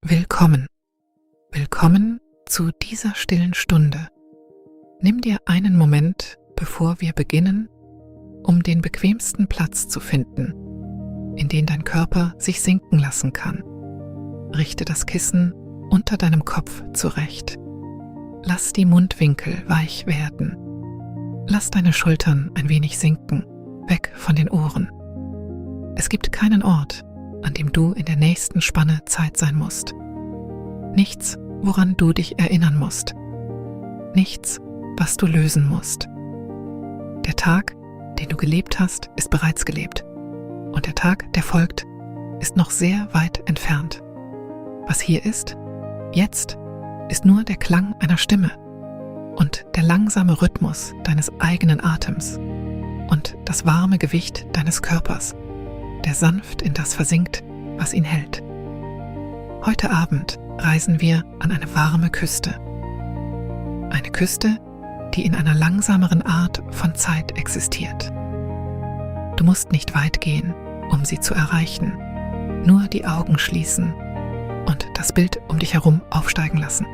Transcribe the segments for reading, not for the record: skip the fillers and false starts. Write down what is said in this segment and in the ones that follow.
Willkommen. Willkommen zu dieser stillen Stunde. Nimm dir einen Moment, bevor wir beginnen, um den bequemsten Platz zu finden, in den dein Körper sich sinken lassen kann. Richte das Kissen unter deinem Kopf zurecht. Lass die Mundwinkel weich werden. Lass deine Schultern ein wenig sinken, weg von den Ohren. Es gibt keinen Ort, an dem du in der nächsten Spanne Zeit sein musst. Nichts, woran du dich erinnern musst. Nichts, was du lösen musst. Der Tag, den du gelebt hast, ist bereits gelebt. Und der Tag, der folgt, ist noch sehr weit entfernt. Was hier ist, jetzt, ist nur der Klang einer Stimme und der langsame Rhythmus deines eigenen Atems und das warme Gewicht deines Körpers, der sanft in das versinkt, was ihn hält. Heute Abend reisen wir an eine warme Küste. Eine Küste, die in einer langsameren Art von Zeit existiert. Du musst nicht weit gehen, um sie zu erreichen. Nur die Augen schließen und das Bild um dich herum aufsteigen lassen.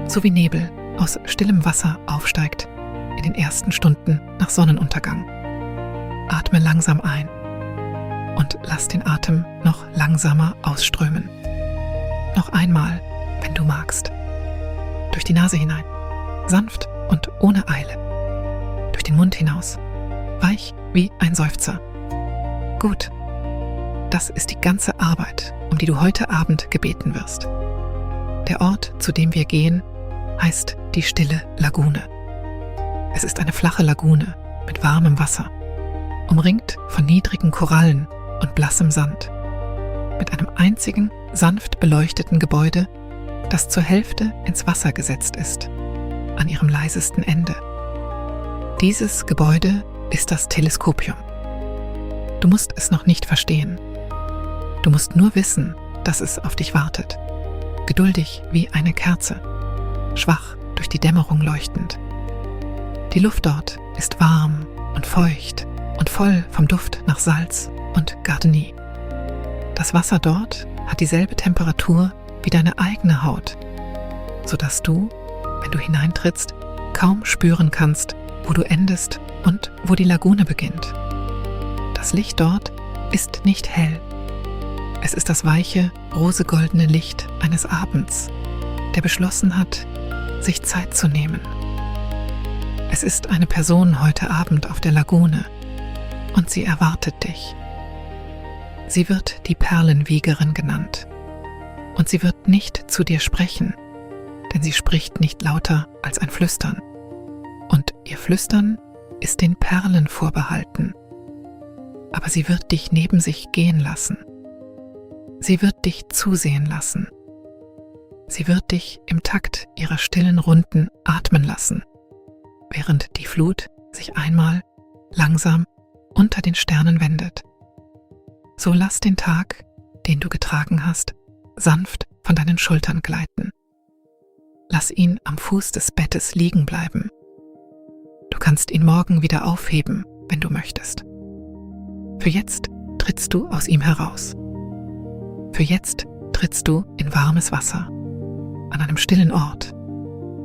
So wie Nebel aus stillem Wasser aufsteigt in den ersten Stunden nach Sonnenuntergang. Atme langsam ein und lass den Atem noch langsamer ausströmen. Noch einmal, wenn du magst. Durch die Nase hinein, sanft und ohne Eile. Durch den Mund hinaus, weich wie ein Seufzer. Gut, das ist die ganze Arbeit, um die du heute Abend gebeten wirst. Der Ort, zu dem wir gehen, heißt die stille Lagune. Es ist eine flache Lagune mit warmem Wasser, umringt von niedrigen Korallen und blassem Sand, mit einem einzigen, sanft beleuchteten Gebäude, das zur Hälfte ins Wasser gesetzt ist, an ihrem leisesten Ende. Dieses Gebäude ist das Teleskopium. Du musst es noch nicht verstehen. Du musst nur wissen, dass es auf dich wartet, geduldig wie eine Kerze, schwach durch die Dämmerung leuchtend. Die Luft dort ist warm und feucht und voll vom Duft nach Salz und Gardenie. Das Wasser dort hat dieselbe Temperatur wie deine eigene Haut, sodass du, wenn du hineintrittst, kaum spüren kannst, wo du endest und wo die Lagune beginnt. Das Licht dort ist nicht hell. Es ist das weiche, rosegoldene Licht eines Abends, der beschlossen hat, sich Zeit zu nehmen. Es ist eine Person heute Abend auf der Lagune und sie erwartet dich. Sie wird die Perlenwiegerin genannt und sie wird nicht zu dir sprechen, denn sie spricht nicht lauter als ein Flüstern und ihr Flüstern ist den Perlen vorbehalten. Aber sie wird dich neben sich gehen lassen. Sie wird dich zusehen lassen. Sie wird dich im Takt ihrer stillen Runden atmen lassen, während die Flut sich einmal langsam unter den Sternen wendet. So lass den Tag, den du getragen hast, sanft von deinen Schultern gleiten. Lass ihn am Fuß des Bettes liegen bleiben. Du kannst ihn morgen wieder aufheben, wenn du möchtest. Für jetzt trittst du aus ihm heraus. Für jetzt trittst du in warmes Wasser, an einem stillen Ort,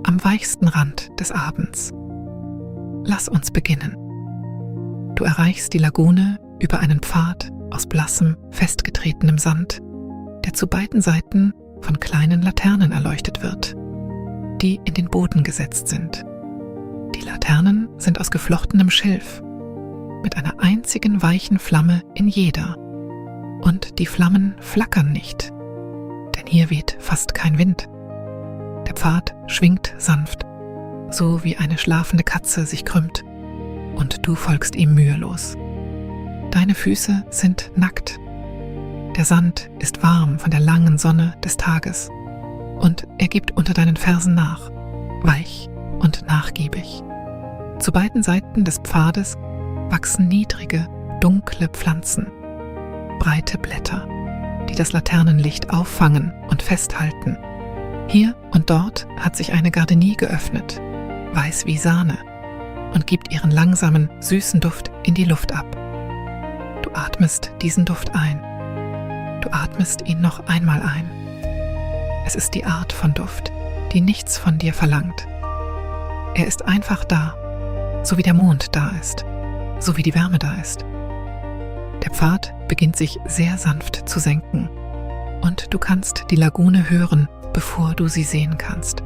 am weichsten Rand des Abends. Lass uns beginnen. Du erreichst die Lagune über einen Pfad aus blassem, festgetretenem Sand, der zu beiden Seiten von kleinen Laternen erleuchtet wird, die in den Boden gesetzt sind. Die Laternen sind aus geflochtenem Schilf, mit einer einzigen weichen Flamme in jeder. Und die Flammen flackern nicht, denn hier weht fast kein Wind. Der Pfad schwingt sanft, so wie eine schlafende Katze sich krümmt, und du folgst ihm mühelos. Deine Füße sind nackt. Der Sand ist warm von der langen Sonne des Tages und er gibt unter deinen Fersen nach, weich und nachgiebig. Zu beiden Seiten des Pfades wachsen niedrige, dunkle Pflanzen, breite Blätter, die das Laternenlicht auffangen und festhalten. Hier und dort hat sich eine Gardenie geöffnet, weiß wie Sahne, und gibt ihren langsamen, süßen Duft in die Luft ab. Du atmest diesen Duft ein. Du atmest ihn noch einmal ein. Es ist die Art von Duft, die nichts von dir verlangt. Er ist einfach da, so wie der Mond da ist, so wie die Wärme da ist. Der Pfad beginnt sich sehr sanft zu senken und du kannst die Lagune hören, bevor du sie sehen kannst.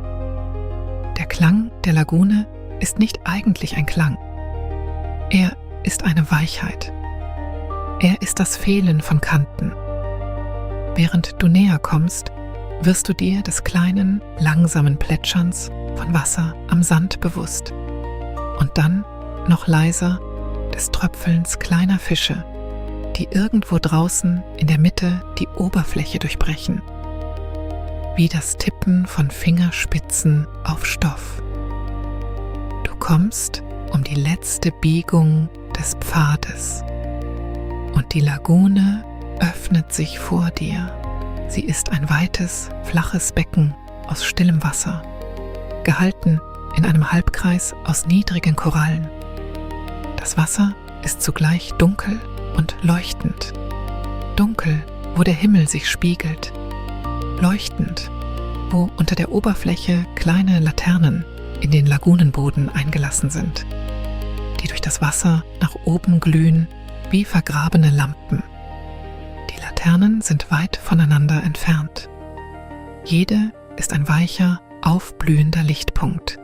Der Klang der Lagune ist nicht eigentlich ein Klang. Er ist eine Weichheit. Er ist das Fehlen von Kanten. Während du näher kommst, wirst du dir des kleinen, langsamen Plätscherns von Wasser am Sand bewusst und dann, noch leiser, des Tröpfelns kleiner Fische, die irgendwo draußen in der Mitte die Oberfläche durchbrechen, wie das Tippen von Fingerspitzen auf Stoff. Du kommst um die letzte Biegung des Pfades und die Lagune öffnet sich vor dir. Sie ist ein weites, flaches Becken aus stillem Wasser, gehalten in einem Halbkreis aus niedrigen Korallen. Das Wasser ist zugleich dunkel und leuchtend. Dunkel, wo der Himmel sich spiegelt. Leuchtend, wo unter der Oberfläche kleine Laternen in den Lagunenboden eingelassen sind, die durch das Wasser nach oben glühen wie vergrabene Lampen. Die Laternen sind weit voneinander entfernt. Jede ist ein weicher, aufblühender Lichtpunkt.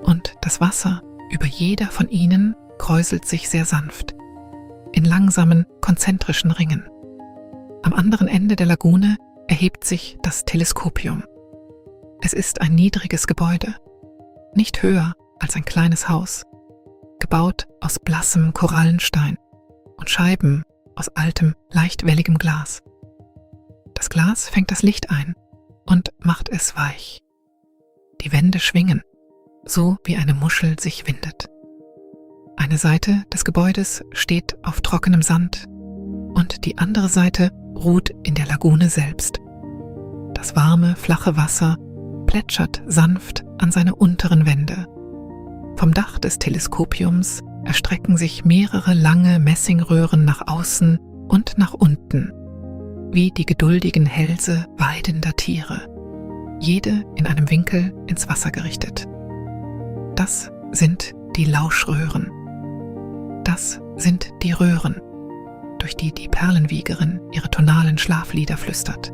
Und das Wasser über jeder von ihnen kräuselt sich sehr sanft, in langsamen, konzentrischen Ringen. Am anderen Ende der Lagune erhebt sich das Teleskopium. Es ist ein niedriges Gebäude, nicht höher als ein kleines Haus, gebaut aus blassem Korallenstein und Scheiben aus altem, leicht welligem Glas. Das Glas fängt das Licht ein und macht es weich. Die Wände schwingen, so wie eine Muschel sich windet. Eine Seite des Gebäudes steht auf trockenem Sand und die andere Seite ruht in der Lagune selbst. Das warme, flache Wasser plätschert sanft an seine unteren Wände. Vom Dach des Teleskopiums erstrecken sich mehrere lange Messingröhren nach außen und nach unten, wie die geduldigen Hälse weidender Tiere, jede in einem Winkel ins Wasser gerichtet. Das sind die Lauschröhren. Das sind die Röhren, durch die die Perlenwiegerin ihre tonalen Schlaflieder flüstert,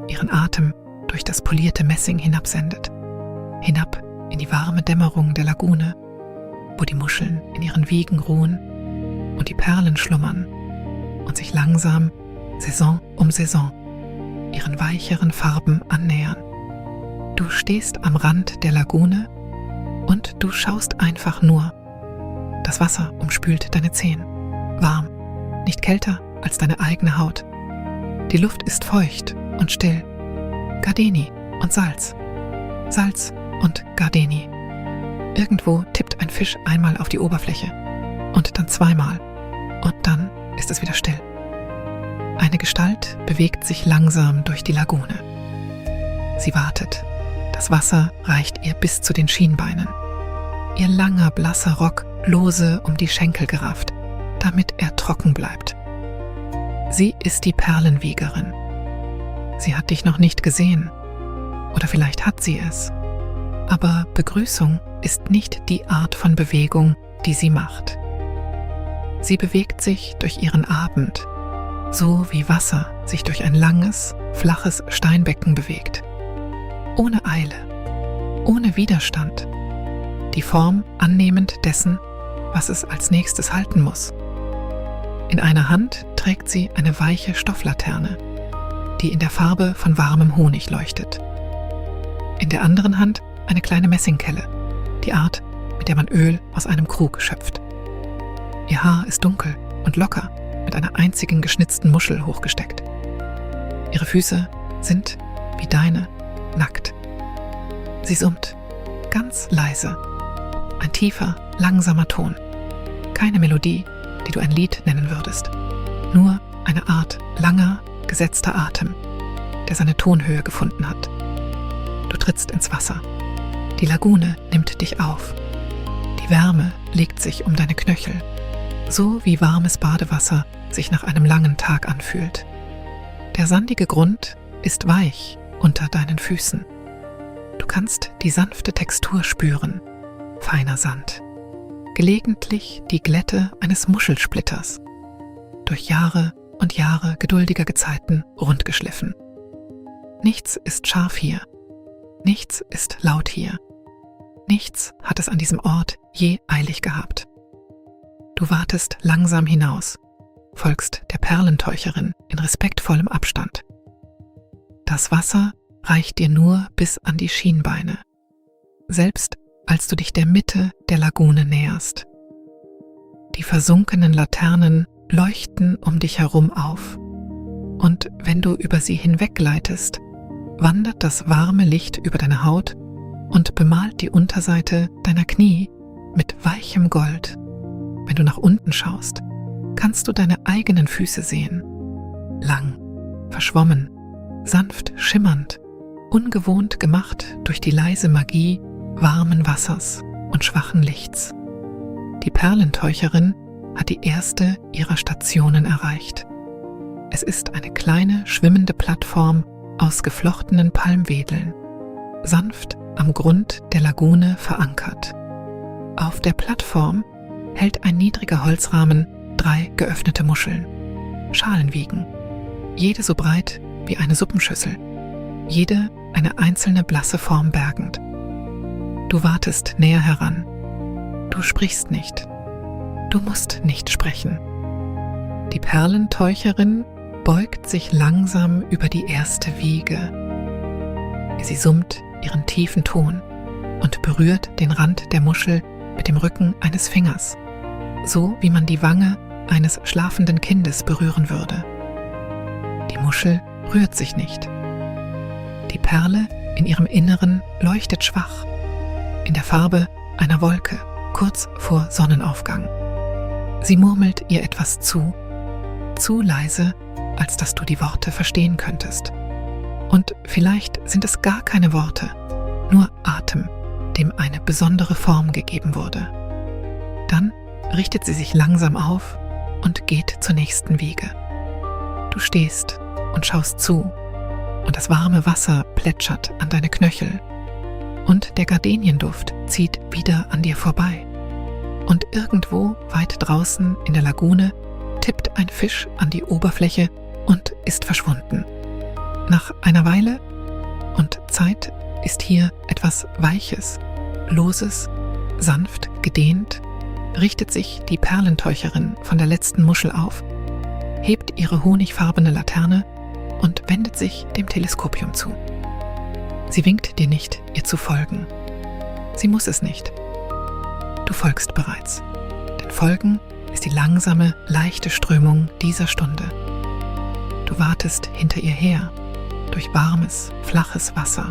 ihren Atem durch das polierte Messing hinabsendet, hinab in die warme Dämmerung der Lagune, wo die Muscheln in ihren Wiegen ruhen und die Perlen schlummern und sich langsam, Saison um Saison, ihren weicheren Farben annähern. Du stehst am Rand der Lagune und du schaust einfach nur. Das Wasser umspült deine Zehen, warm, nicht kälter als deine eigene Haut. Die Luft ist feucht und still. Gardeni und Salz. Salz und Gardeni. Irgendwo tippt ein Fisch einmal auf die Oberfläche und dann zweimal und dann ist es wieder still. Eine Gestalt bewegt sich langsam durch die Lagune. Sie wartet. Das Wasser reicht ihr bis zu den Schienbeinen. Ihr langer, blasser Rock lose um die Schenkel gerafft, damit er trocken bleibt. Sie ist die Perlenwiegerin. Sie hat dich noch nicht gesehen. Oder vielleicht hat sie es. Aber Begrüßung ist nicht die Art von Bewegung, die sie macht. Sie bewegt sich durch ihren Abend, so wie Wasser sich durch ein langes, flaches Steinbecken bewegt. Ohne Eile, ohne Widerstand, die Form annehmend dessen, was es als nächstes halten muss. In einer Hand trägt sie eine weiche Stofflaterne, die in der Farbe von warmem Honig leuchtet. In der anderen Hand eine kleine Messingkelle, die Art, mit der man Öl aus einem Krug schöpft. Ihr Haar ist dunkel und locker mit einer einzigen geschnitzten Muschel hochgesteckt. Ihre Füße sind, wie deine, nackt. Sie summt, ganz leise. Ein tiefer, langsamer Ton. Keine Melodie, die du ein Lied nennen würdest. Nur eine Art langer, gesetzter Atem, der seine Tonhöhe gefunden hat. Du trittst ins Wasser. Die Lagune nimmt dich auf. Die Wärme legt sich um deine Knöchel, so wie warmes Badewasser sich nach einem langen Tag anfühlt. Der sandige Grund ist weich unter deinen Füßen. Du kannst die sanfte Textur spüren, feiner Sand, gelegentlich die Glätte eines Muschelsplitters, durch Jahre und Jahre geduldiger Gezeiten rundgeschliffen. Nichts ist scharf hier, nichts ist laut hier, nichts hat es an diesem Ort je eilig gehabt. Du watest langsam hinaus, folgst der Perlenteucherin in respektvollem Abstand. Das Wasser reicht dir nur bis an die Schienbeine, selbst als du dich der Mitte der Lagune näherst. Die versunkenen Laternen leuchten um dich herum auf, und wenn du über sie hinweggleitest, wandert das warme Licht über deine Haut und bemalt die Unterseite deiner Knie mit weichem Gold. Wenn du nach unten schaust, kannst du deine eigenen Füße sehen. Lang, verschwommen, sanft schimmernd, ungewohnt gemacht durch die leise Magie warmen Wassers und schwachen Lichts. Die Perlenteucherin hat die erste ihrer Stationen erreicht. Es ist eine kleine, schwimmende Plattform aus geflochtenen Palmwedeln, sanft am Grund der Lagune verankert. Auf der Plattform hält ein niedriger Holzrahmen 3 geöffnete Muscheln. Schalen wiegen, jede so breit wie eine Suppenschüssel, jede eine einzelne blasse Form bergend. Du watest näher heran. Du sprichst nicht. Du musst nicht sprechen. Die Perlenteucherin beugt sich langsam über die erste Wiege. Sie summt ihren tiefen Ton und berührt den Rand der Muschel mit dem Rücken eines Fingers, so wie man die Wange eines schlafenden Kindes berühren würde. Die Muschel rührt sich nicht. Die Perle in ihrem Inneren leuchtet schwach, in der Farbe einer Wolke, kurz vor Sonnenaufgang. Sie murmelt ihr etwas zu leise, als dass du die Worte verstehen könntest. Und vielleicht sind es gar keine Worte, nur Atem, dem eine besondere Form gegeben wurde. Dann richtet sie sich langsam auf und geht zur nächsten Wiege. Du stehst und schaust zu, und das warme Wasser plätschert an deine Knöchel, und der Gardenienduft zieht wieder an dir vorbei. Und irgendwo weit draußen in der Lagune tippt ein Fisch an die Oberfläche und ist verschwunden. Nach einer Weile und Zeit ist hier etwas Weiches, Loses, sanft gedehnt, richtet sich die Perlenteucherin von der letzten Muschel auf, hebt ihre honigfarbene Laterne und wendet sich dem Teleskopium zu. Sie winkt dir nicht, ihr zu folgen. Sie muss es nicht. Du folgst bereits, denn Folgen ist die langsame, leichte Strömung dieser Stunde. Du watest hinter ihr her, durch warmes, flaches Wasser,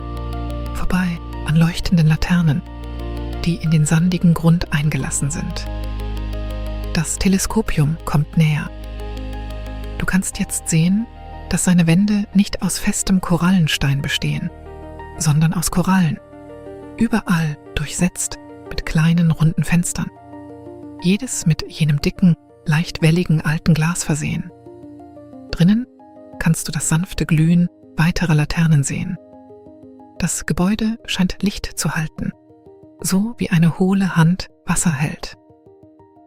vorbei an leuchtenden Laternen, die in den sandigen Grund eingelassen sind. Das Teleskopium kommt näher. Du kannst jetzt sehen, dass seine Wände nicht aus festem Korallenstein bestehen, sondern aus Korallen, überall durchsetzt mit kleinen, runden Fenstern, jedes mit jenem dicken, leicht welligen alten Glas versehen. Drinnen kannst du das sanfte Glühen weiterer Laternen sehen. Das Gebäude scheint Licht zu halten, so wie eine hohle Hand Wasser hält.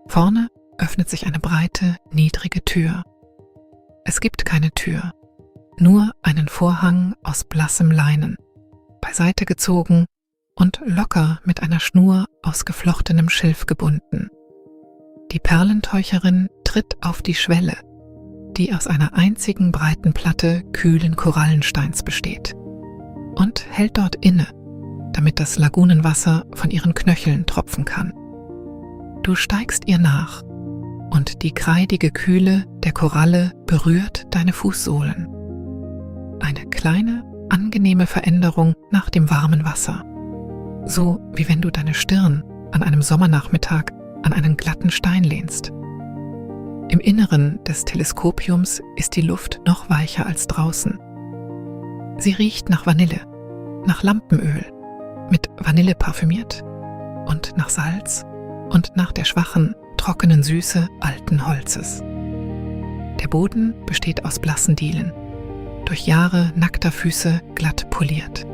Vorne öffnet sich eine breite, niedrige Tür. Es gibt keine Tür, nur einen Vorhang aus blassem Leinen, beiseite gezogen und locker mit einer Schnur aus geflochtenem Schilf gebunden. Die Perlenteucherin tritt auf die Schwelle, die aus einer einzigen breiten Platte kühlen Korallensteins besteht, und hält dort inne, damit das Lagunenwasser von ihren Knöcheln tropfen kann. Du steigst ihr nach, und die kreidige Kühle der Koralle berührt deine Fußsohlen. Eine kleine, angenehme Veränderung nach dem warmen Wasser, so wie wenn du deine Stirn an einem Sommernachmittag an einen glatten Stein lehnst. Im Inneren des Teleskopiums ist die Luft noch weicher als draußen. Sie riecht nach Vanille, nach Lampenöl, mit Vanille parfümiert, und nach Salz und nach der schwachen, trockenen Süße alten Holzes. Der Boden besteht aus blassen Dielen. durch Jahre nackter Füße glatt poliert.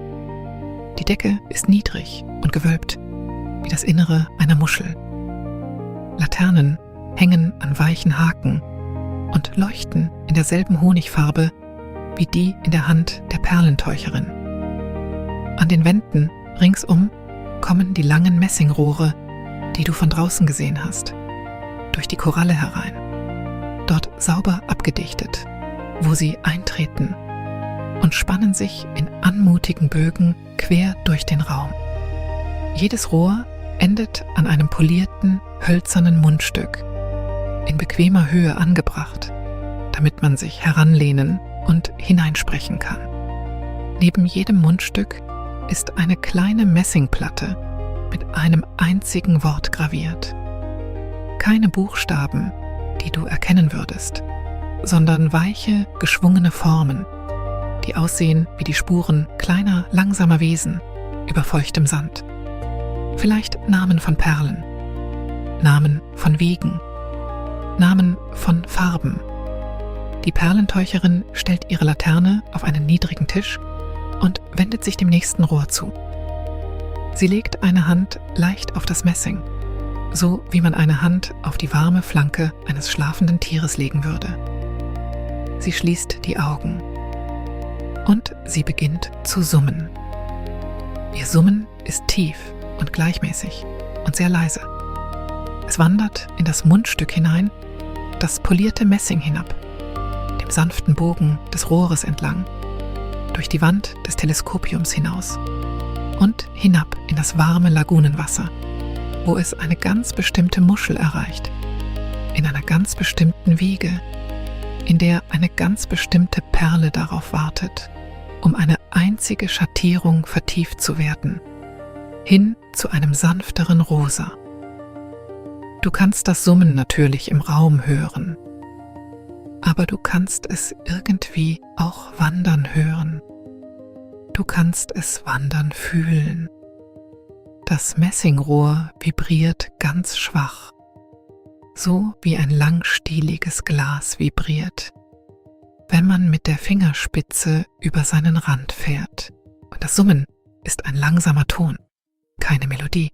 Die Decke ist niedrig und gewölbt, wie das Innere einer Muschel. Laternen hängen an weichen Haken und leuchten in derselben Honigfarbe wie die in der Hand der Perlentäucherin. An den Wänden ringsum kommen die langen Messingrohre, die du von draußen gesehen hast, durch die Koralle herein, dort sauber abgedichtet, wo sie eintreten und spannen sich in anmutigen Bögen quer durch den Raum. Jedes Rohr endet an einem polierten, hölzernen Mundstück, in bequemer Höhe angebracht, damit man sich heranlehnen und hineinsprechen kann. Neben jedem Mundstück ist eine kleine Messingplatte mit einem einzigen Wort graviert. Keine Buchstaben, die du erkennen würdest, sondern weiche, geschwungene Formen, die aussehen wie die Spuren kleiner, langsamer Wesen über feuchtem Sand. Vielleicht Namen von Perlen, Namen von Wegen, Namen von Farben. Die Perlentäucherin stellt ihre Laterne auf einen niedrigen Tisch und wendet sich dem nächsten Rohr zu. Sie legt eine Hand leicht auf das Messing, so wie man eine Hand auf die warme Flanke eines schlafenden Tieres legen würde. Sie schließt die Augen und sie beginnt zu summen. Ihr Summen ist tief und gleichmäßig und sehr leise. Es wandert in das Mundstück hinein, das polierte Messing hinab, dem sanften Bogen des Rohres entlang, durch die Wand des Teleskopiums hinaus und hinab in das warme Lagunenwasser, wo es eine ganz bestimmte Muschel erreicht, in einer ganz bestimmten Wiege, in der eine ganz bestimmte Perle darauf wartet, um eine einzige Schattierung vertieft zu werden, hin zu einem sanfteren Rosa. Du kannst das Summen natürlich im Raum hören, aber du kannst es irgendwie auch wandern hören. Du kannst es wandern fühlen. Das Messingrohr vibriert ganz schwach, so wie ein langstieliges Glas vibriert, wenn man mit der Fingerspitze über seinen Rand fährt. Und das Summen ist ein langsamer Ton, keine Melodie.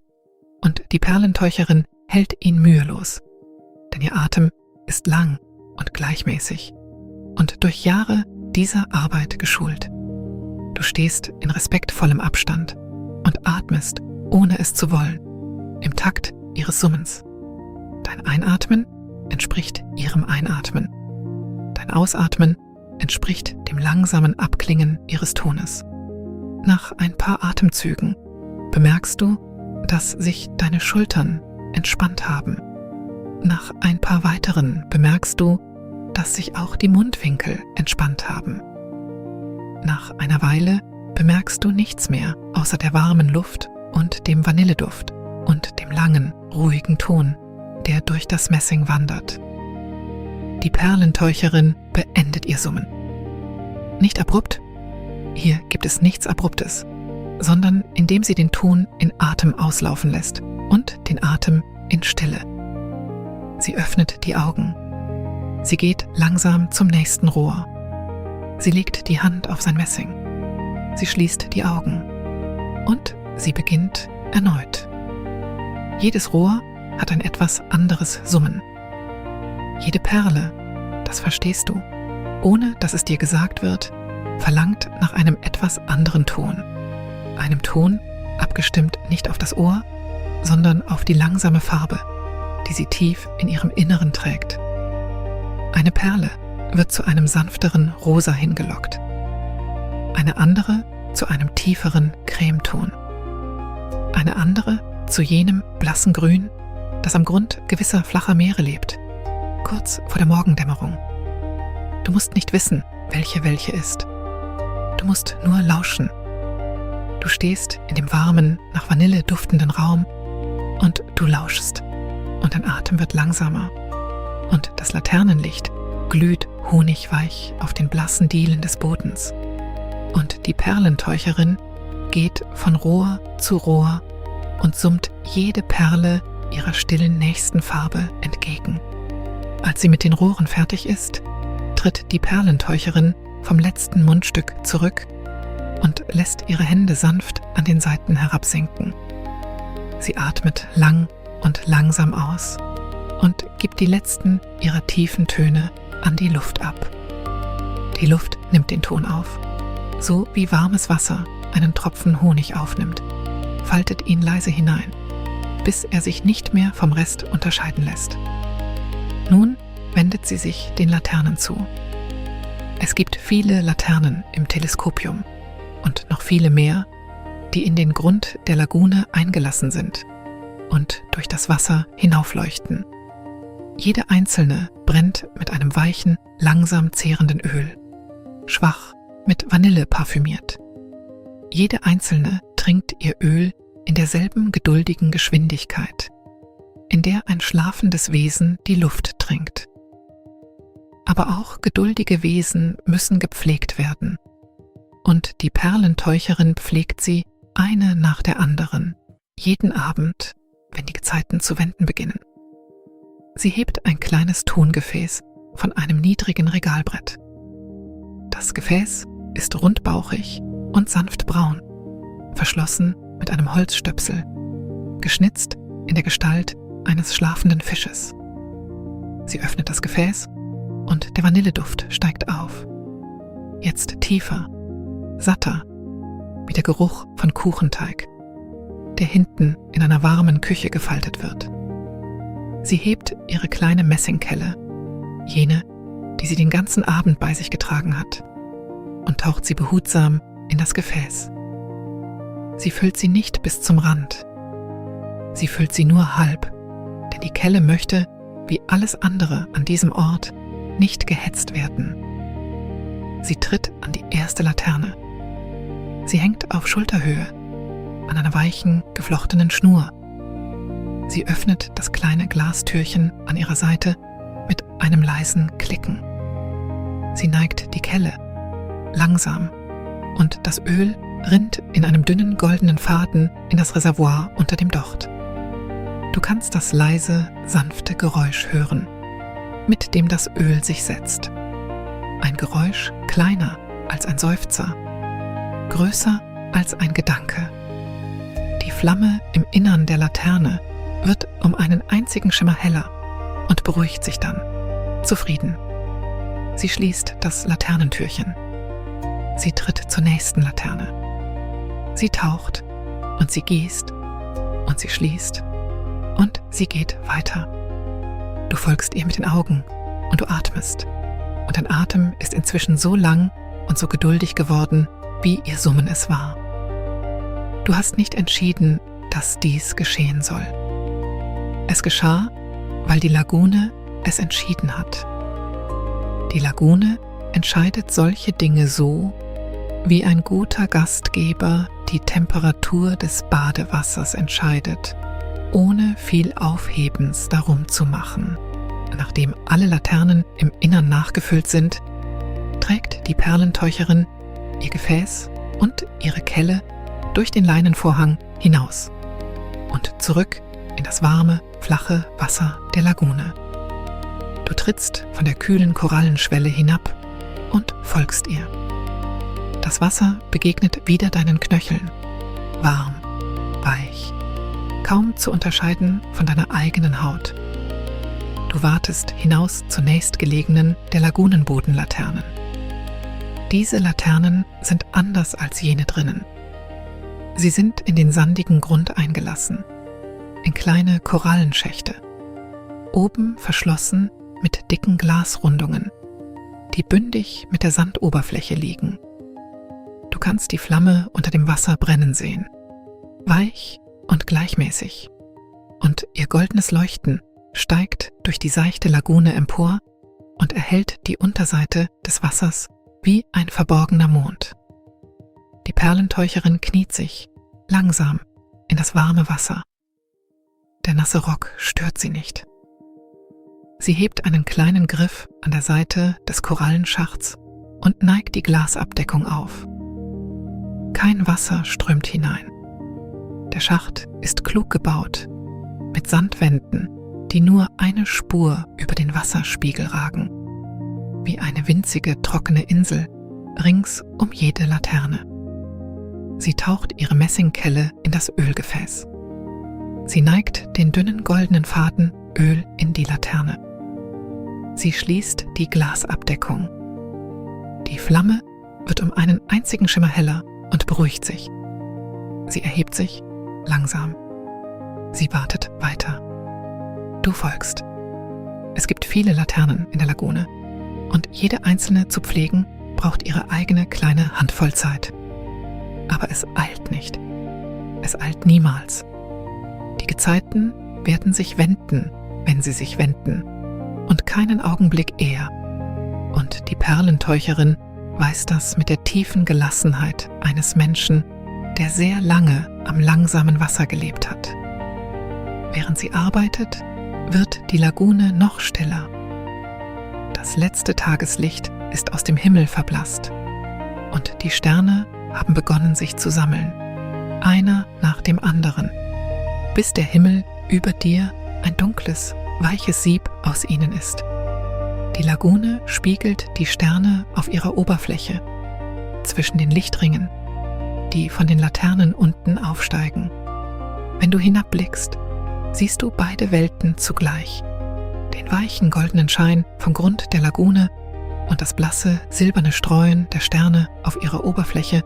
Und die Perlentäucherin hält ihn mühelos, denn ihr Atem ist lang und gleichmäßig und durch Jahre dieser Arbeit geschult. Du stehst in respektvollem Abstand und atmest, ohne es zu wollen, im Takt ihres Summens. Dein Einatmen entspricht ihrem Einatmen. Dein Ausatmen entspricht dem langsamen Abklingen ihres Tones. Nach ein paar Atemzügen bemerkst du, dass sich deine Schultern entspannt haben. Nach ein paar weiteren bemerkst du, dass sich auch die Mundwinkel entspannt haben. Nach einer Weile bemerkst du nichts mehr außer der warmen Luft und dem Vanilleduft und dem langen, ruhigen Ton, der durch das Messing wandert. Die Perlentäucherin beendet ihr Summen. Nicht abrupt, hier gibt es nichts Abruptes, sondern indem sie den Ton in Atem auslaufen lässt und den Atem in Stille. Sie öffnet die Augen. Sie geht langsam zum nächsten Rohr. Sie legt die Hand auf sein Messing. Sie schließt die Augen. Und sie beginnt erneut. Jedes Rohr hat ein etwas anderes Summen. Jede Perle, das verstehst du, ohne dass es dir gesagt wird, verlangt nach einem etwas anderen Ton. Einem Ton, abgestimmt nicht auf das Ohr, sondern auf die langsame Farbe, die sie tief in ihrem Inneren trägt. Eine Perle wird zu einem sanfteren Rosa hingelockt, eine andere zu einem tieferen Cremeton, eine andere zu jenem blassen Grün, das am Grund gewisser flacher Meere lebt, kurz vor der Morgendämmerung. Du musst nicht wissen, welche ist. Du musst nur lauschen. Du stehst in dem warmen, nach Vanille duftenden Raum und du lauschst und dein Atem wird langsamer und das Laternenlicht glüht honigweich auf den blassen Dielen des Bodens und die Perlentäucherin geht von Rohr zu Rohr und summt jede Perle ihrer stillen nächsten Farbe entgegen. Als sie mit den Rohren fertig ist, tritt die Perlentäucherin vom letzten Mundstück zurück und lässt ihre Hände sanft an den Seiten herabsinken. Sie atmet lang und langsam aus und gibt die letzten ihrer tiefen Töne an die Luft ab. Die Luft nimmt den Ton auf, so wie warmes Wasser einen Tropfen Honig aufnimmt, faltet ihn leise hinein, bis er sich nicht mehr vom Rest unterscheiden lässt. Nun wendet sie sich den Laternen zu. Es gibt viele Laternen im Teleskopium und noch viele mehr, die in den Grund der Lagune eingelassen sind und durch das Wasser hinaufleuchten. Jede einzelne brennt mit einem weichen, langsam zehrenden Öl, schwach mit Vanille parfümiert. Jede einzelne trinkt ihr Öl in derselben geduldigen Geschwindigkeit, in der ein schlafendes Wesen die Luft trinkt. Aber auch geduldige Wesen müssen gepflegt werden, und die Perlenteucherin pflegt sie eine nach der anderen, jeden Abend, wenn die Gezeiten zu wenden beginnen. Sie hebt ein kleines Tongefäß von einem niedrigen Regalbrett. Das Gefäß ist rundbauchig und sanft braun, verschlossen mit einem Holzstöpsel, geschnitzt in der Gestalt eines schlafenden Fisches. Sie öffnet das Gefäß und der Vanilleduft steigt auf. Jetzt tiefer, satter, wie der Geruch von Kuchenteig, der hinten in einer warmen Küche gefaltet wird. Sie hebt ihre kleine Messingkelle, jene, die sie den ganzen Abend bei sich getragen hat, und taucht sie behutsam in das Gefäß. Sie füllt sie nicht bis zum Rand. Sie füllt sie nur halb, denn die Kelle möchte, wie alles andere an diesem Ort, nicht gehetzt werden. Sie tritt an die erste Laterne. Sie hängt auf Schulterhöhe, an einer weichen, geflochtenen Schnur. Sie öffnet das kleine Glastürchen an ihrer Seite mit einem leisen Klicken. Sie neigt die Kelle, langsam, und das Öl rinnt in einem dünnen goldenen Faden in das Reservoir unter dem Docht. Du kannst das leise, sanfte Geräusch hören, mit dem das Öl sich setzt. Ein Geräusch kleiner als ein Seufzer, größer als ein Gedanke. Die Flamme im Innern der Laterne wird um einen einzigen Schimmer heller und beruhigt sich dann, zufrieden. Sie schließt das Laternentürchen. Sie tritt zur nächsten Laterne. Sie taucht und sie gießt und sie schließt und sie geht weiter. Du folgst ihr mit den Augen und du atmest. Und dein Atem ist inzwischen so lang und so geduldig geworden, wie ihr Summen es war. Du hast nicht entschieden, dass dies geschehen soll. Es geschah, weil die Lagune es entschieden hat. Die Lagune entscheidet solche Dinge so, wie ein guter Gastgeber die Temperatur des Badewassers entscheidet, ohne viel Aufhebens darum zu machen. Nachdem alle Laternen im Innern nachgefüllt sind, trägt die Perlenteucherin ihr Gefäß und ihre Kelle durch den Leinenvorhang hinaus und zurück in das warme, flache Wasser der Lagune. Du trittst von der kühlen Korallenschwelle hinab und folgst ihr. Das Wasser begegnet wieder deinen Knöcheln, warm, weich, kaum zu unterscheiden von deiner eigenen Haut. Du wartest hinaus zur nächstgelegenen der Lagunenbodenlaternen. Diese Laternen sind anders als jene drinnen. Sie sind in den sandigen Grund eingelassen, in kleine Korallenschächte, oben verschlossen mit dicken Glasrundungen, die bündig mit der Sandoberfläche liegen. Du kannst die Flamme unter dem Wasser brennen sehen, weich und gleichmäßig, und ihr goldenes Leuchten steigt durch die seichte Lagune empor und erhellt die Unterseite des Wassers wie ein verborgener Mond. Die Perlenteucherin kniet sich, langsam, in das warme Wasser. Der nasse Rock stört sie nicht. Sie hebt einen kleinen Griff an der Seite des Korallenschachts und neigt die Glasabdeckung auf. Kein Wasser strömt hinein. Der Schacht ist klug gebaut, mit Sandwänden, die nur eine Spur über den Wasserspiegel ragen, wie eine winzige, trockene Insel rings um jede Laterne. Sie taucht ihre Messingkelle in das Ölgefäß. Sie neigt den dünnen goldenen Faden Öl in die Laterne. Sie schließt die Glasabdeckung. Die Flamme wird um einen einzigen Schimmer heller und beruhigt sich. Sie erhebt sich langsam. Sie wartet weiter. Du folgst. Es gibt viele Laternen in der Lagune und jede einzelne zu pflegen braucht ihre eigene kleine Handvoll Zeit. Aber es eilt nicht. Es eilt niemals. Die Gezeiten werden sich wenden, wenn sie sich wenden, und keinen Augenblick eher. Und die Perlenteucherin weiß das mit der tiefen Gelassenheit eines Menschen, der sehr lange am langsamen Wasser gelebt hat. Während sie arbeitet, wird die Lagune noch stiller. Das letzte Tageslicht ist aus dem Himmel verblasst und die Sterne haben begonnen, sich zu sammeln, einer nach dem anderen, bis der Himmel über dir ein dunkles, weiches Sieb aus ihnen ist. Die Lagune spiegelt die Sterne auf ihrer Oberfläche, zwischen den Lichtringen, die von den Laternen unten aufsteigen. Wenn du hinabblickst, siehst du beide Welten zugleich, den weichen goldenen Schein vom Grund der Lagune und das blasse, silberne Streuen der Sterne auf ihrer Oberfläche,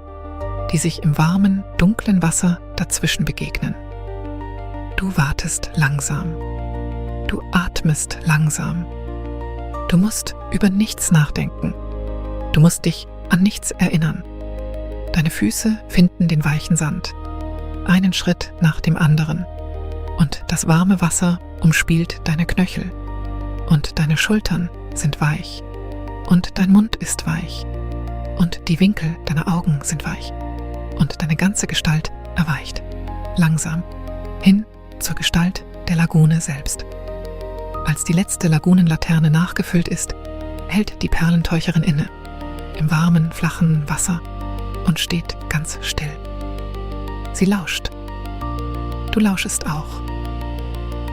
die sich im warmen, dunklen Wasser dazwischen begegnen. Du wartest langsam. Du atmest langsam. Du musst über nichts nachdenken. Du musst dich an nichts erinnern. Deine Füße finden den weichen Sand, einen Schritt nach dem anderen. Und das warme Wasser umspielt deine Knöchel. Und deine Schultern sind weich. Und dein Mund ist weich. Und die Winkel deiner Augen sind weich. Und deine ganze Gestalt erweicht. Langsam. Hin zur Gestalt der Lagune selbst. Als die letzte Lagunenlaterne nachgefüllt ist, hält die Perlenteucherin inne. Im warmen, flachen Wasser und steht ganz still. Sie lauscht. Du lauschest auch.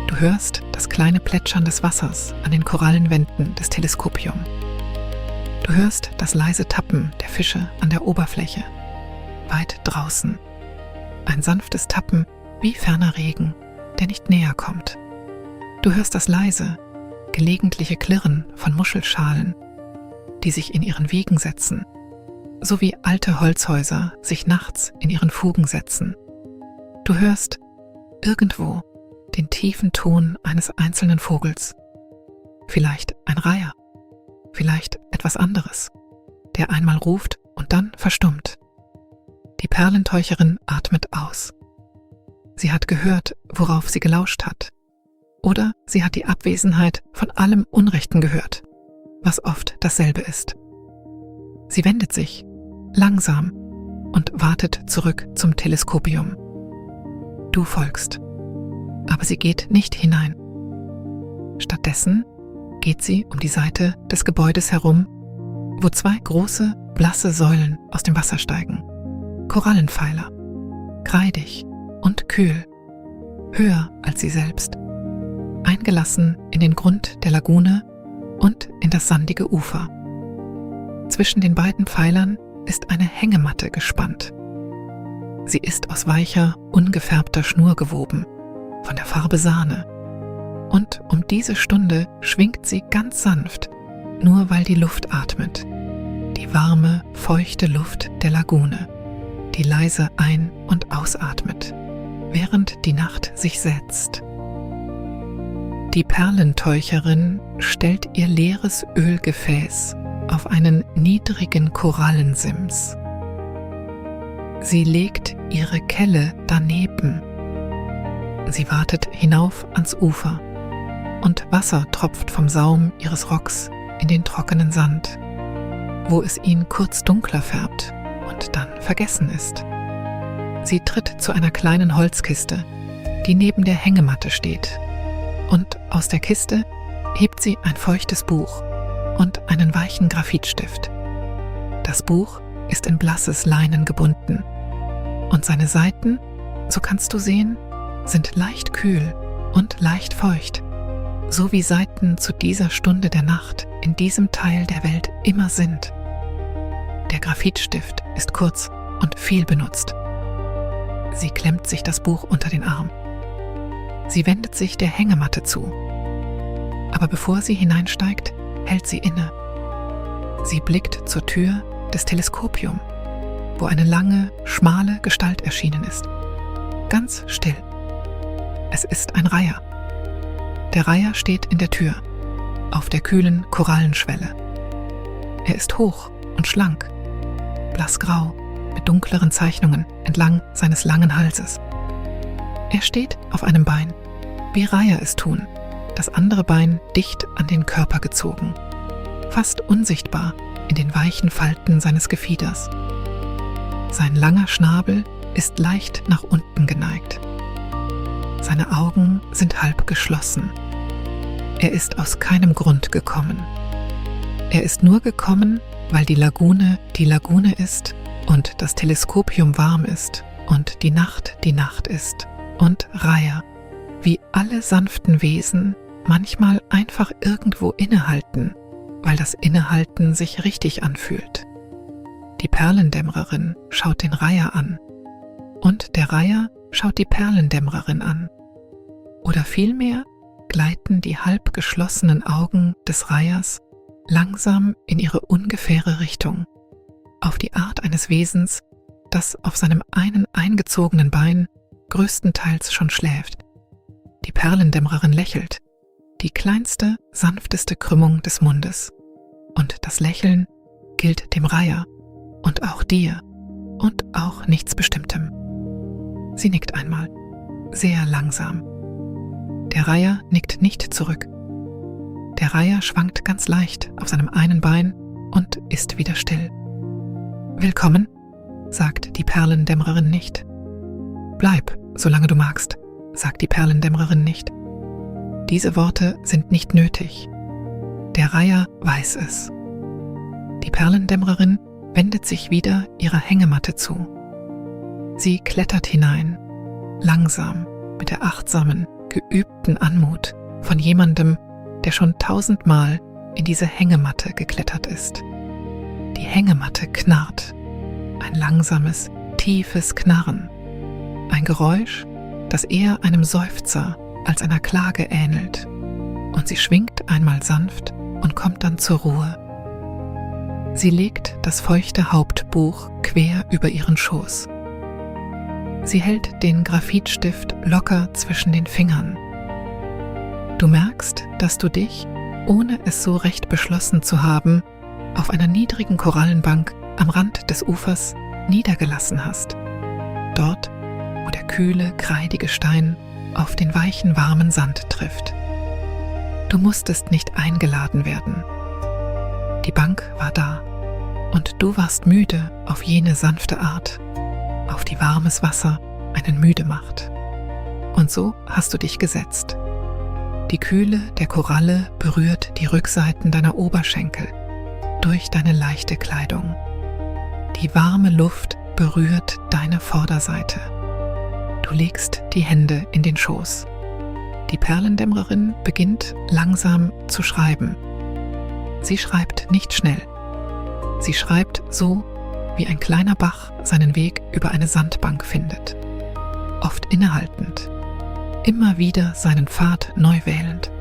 Du hörst das kleine Plätschern des Wassers an den Korallenwänden des Teleskopium. Du hörst das leise Tappen der Fische an der Oberfläche, weit draußen. Ein sanftes Tappen wie ferner Regen, der nicht näher kommt. Du hörst das leise, gelegentliche Klirren von Muschelschalen, die sich in ihren Wiegen setzen, so wie alte Holzhäuser sich nachts in ihren Fugen setzen. Du hörst irgendwo den tiefen Ton eines einzelnen Vogels, vielleicht ein Reiher, vielleicht etwas anderes, der einmal ruft und dann verstummt. Die Perlenteucherin atmet aus. Sie hat gehört, worauf sie gelauscht hat. Oder sie hat die Abwesenheit von allem Unrechten gehört, was oft dasselbe ist. Sie wendet sich, langsam, und wartet zurück zum Teleskopium. Du folgst. Aber sie geht nicht hinein. Stattdessen geht sie um die Seite des Gebäudes herum, wo zwei große, blasse Säulen aus dem Wasser steigen. Korallenpfeiler, kreidig und kühl, höher als sie selbst, eingelassen in den Grund der Lagune und in das sandige Ufer. Zwischen den beiden Pfeilern ist eine Hängematte gespannt. Sie ist aus weicher, ungefärbter Schnur gewoben, von der Farbe Sahne. Und um diese Stunde schwingt sie ganz sanft, nur weil die Luft atmet. Die warme, feuchte Luft der Lagune, die leise ein- und ausatmet, während die Nacht sich setzt. Die Perlenteucherin stellt ihr leeres Ölgefäß auf einen niedrigen Korallensims. Sie legt ihre Kelle daneben. Sie wartet hinauf ans Ufer und Wasser tropft vom Saum ihres Rocks in den trockenen Sand, wo es ihn kurz dunkler färbt und dann vergessen ist. Sie tritt zu einer kleinen Holzkiste, die neben der Hängematte steht, und aus der Kiste hebt sie ein feuchtes Buch und einen weichen Graphitstift. Das Buch ist in blasses Leinen gebunden und seine Seiten, so kannst du sehen, sind leicht kühl und leicht feucht, so wie Seiten zu dieser Stunde der Nacht in diesem Teil der Welt immer sind. Der Graphitstift ist kurz und viel benutzt. Sie klemmt sich das Buch unter den Arm. Sie wendet sich der Hängematte zu. Aber bevor sie hineinsteigt, hält sie inne. Sie blickt zur Tür des Teleskopium, wo eine lange, schmale Gestalt erschienen ist. Ganz still. Es ist ein Reiher. Der Reiher steht in der Tür, auf der kühlen Korallenschwelle. Er ist hoch und schlank, blassgrau, mit dunkleren Zeichnungen entlang seines langen Halses. Er steht auf einem Bein, wie Reiher es tun, das andere Bein dicht an den Körper gezogen, fast unsichtbar in den weichen Falten seines Gefieders. Sein langer Schnabel ist leicht nach unten geneigt. Seine Augen sind halb geschlossen. Er ist aus keinem Grund gekommen. Er ist nur gekommen, weil die Lagune ist und das Teleskopium warm ist und die Nacht ist und Reiher, wie alle sanften Wesen, manchmal einfach irgendwo innehalten, weil das Innehalten sich richtig anfühlt. Die Perlendämmererin schaut den Reiher an und der Reiher schaut die Perlendämmererin an. Oder vielmehr gleiten die halb geschlossenen Augen des Reihers langsam in ihre ungefähre Richtung, auf die Art eines Wesens, das auf seinem einen eingezogenen Bein größtenteils schon schläft. Die Perlendämmererin lächelt, die kleinste, sanfteste Krümmung des Mundes. Und das Lächeln gilt dem Reiher und auch dir und auch nichts Bestimmtem. Sie nickt einmal, sehr langsam. Der Reiher nickt nicht zurück. Der Reiher schwankt ganz leicht auf seinem einen Bein und ist wieder still. »Willkommen«, sagt die Perlendämmererin nicht. »Bleib, solange du magst«, sagt die Perlendämmererin nicht. Diese Worte sind nicht nötig. Der Reiher weiß es. Die Perlendämmererin wendet sich wieder ihrer Hängematte zu. Sie klettert hinein, langsam, mit der achtsamen, geübten Anmut von jemandem, der schon 1000-mal in diese Hängematte geklettert ist. Die Hängematte knarrt. Ein langsames, tiefes Knarren. Ein Geräusch, das eher einem Seufzer als einer Klage ähnelt. Und sie schwingt einmal sanft und kommt dann zur Ruhe. Sie legt das feuchte Hauptbuch quer über ihren Schoß. Sie hält den Graphitstift locker zwischen den Fingern. Du merkst, dass du dich, ohne es so recht beschlossen zu haben, auf einer niedrigen Korallenbank am Rand des Ufers niedergelassen hast. Dort, wo der kühle, kreidige Stein auf den weichen, warmen Sand trifft. Du musstest nicht eingeladen werden. Die Bank war da und du warst müde auf jene sanfte Art, auf die warmes Wasser einen müde macht. Und so hast du dich gesetzt. Die Kühle der Koralle berührt die Rückseiten deiner Oberschenkel durch deine leichte Kleidung. Die warme Luft berührt deine Vorderseite. Du legst die Hände in den Schoß. Die Perlendämmererin beginnt langsam zu schreiben. Sie schreibt nicht schnell. Sie schreibt so, wie ein kleiner Bach seinen Weg über eine Sandbank findet. Oft innehaltend, immer wieder seinen Pfad neu wählend,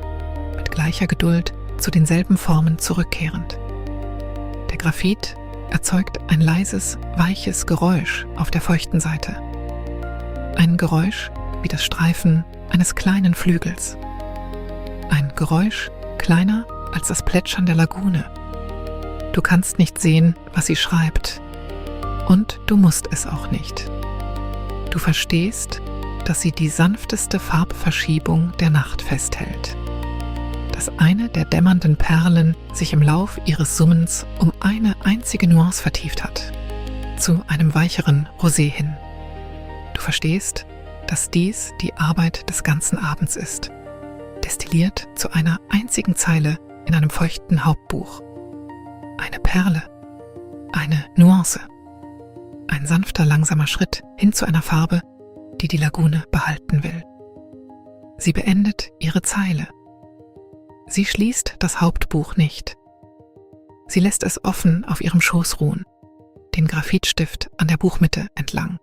mit gleicher Geduld zu denselben Formen zurückkehrend. Der Graphit erzeugt ein leises, weiches Geräusch auf der feuchten Seite. Ein Geräusch wie das Streifen eines kleinen Flügels. Ein Geräusch kleiner als das Plätschern der Lagune. Du kannst nicht sehen, was sie schreibt. Und du musst es auch nicht. Du verstehst, dass sie die sanfteste Farbverschiebung der Nacht festhält. Dass eine der dämmernden Perlen sich im Lauf ihres Summens um eine einzige Nuance vertieft hat, zu einem weicheren Rosé hin. Du verstehst, dass dies die Arbeit des ganzen Abends ist, destilliert zu einer einzigen Zeile in einem feuchten Hauptbuch. Eine Perle, eine Nuance, ein sanfter, langsamer Schritt hin zu einer Farbe, die die Lagune behalten will. Sie beendet ihre Zeile. Sie schließt das Hauptbuch nicht. Sie lässt es offen auf ihrem Schoß ruhen, den Graphitstift an der Buchmitte entlang.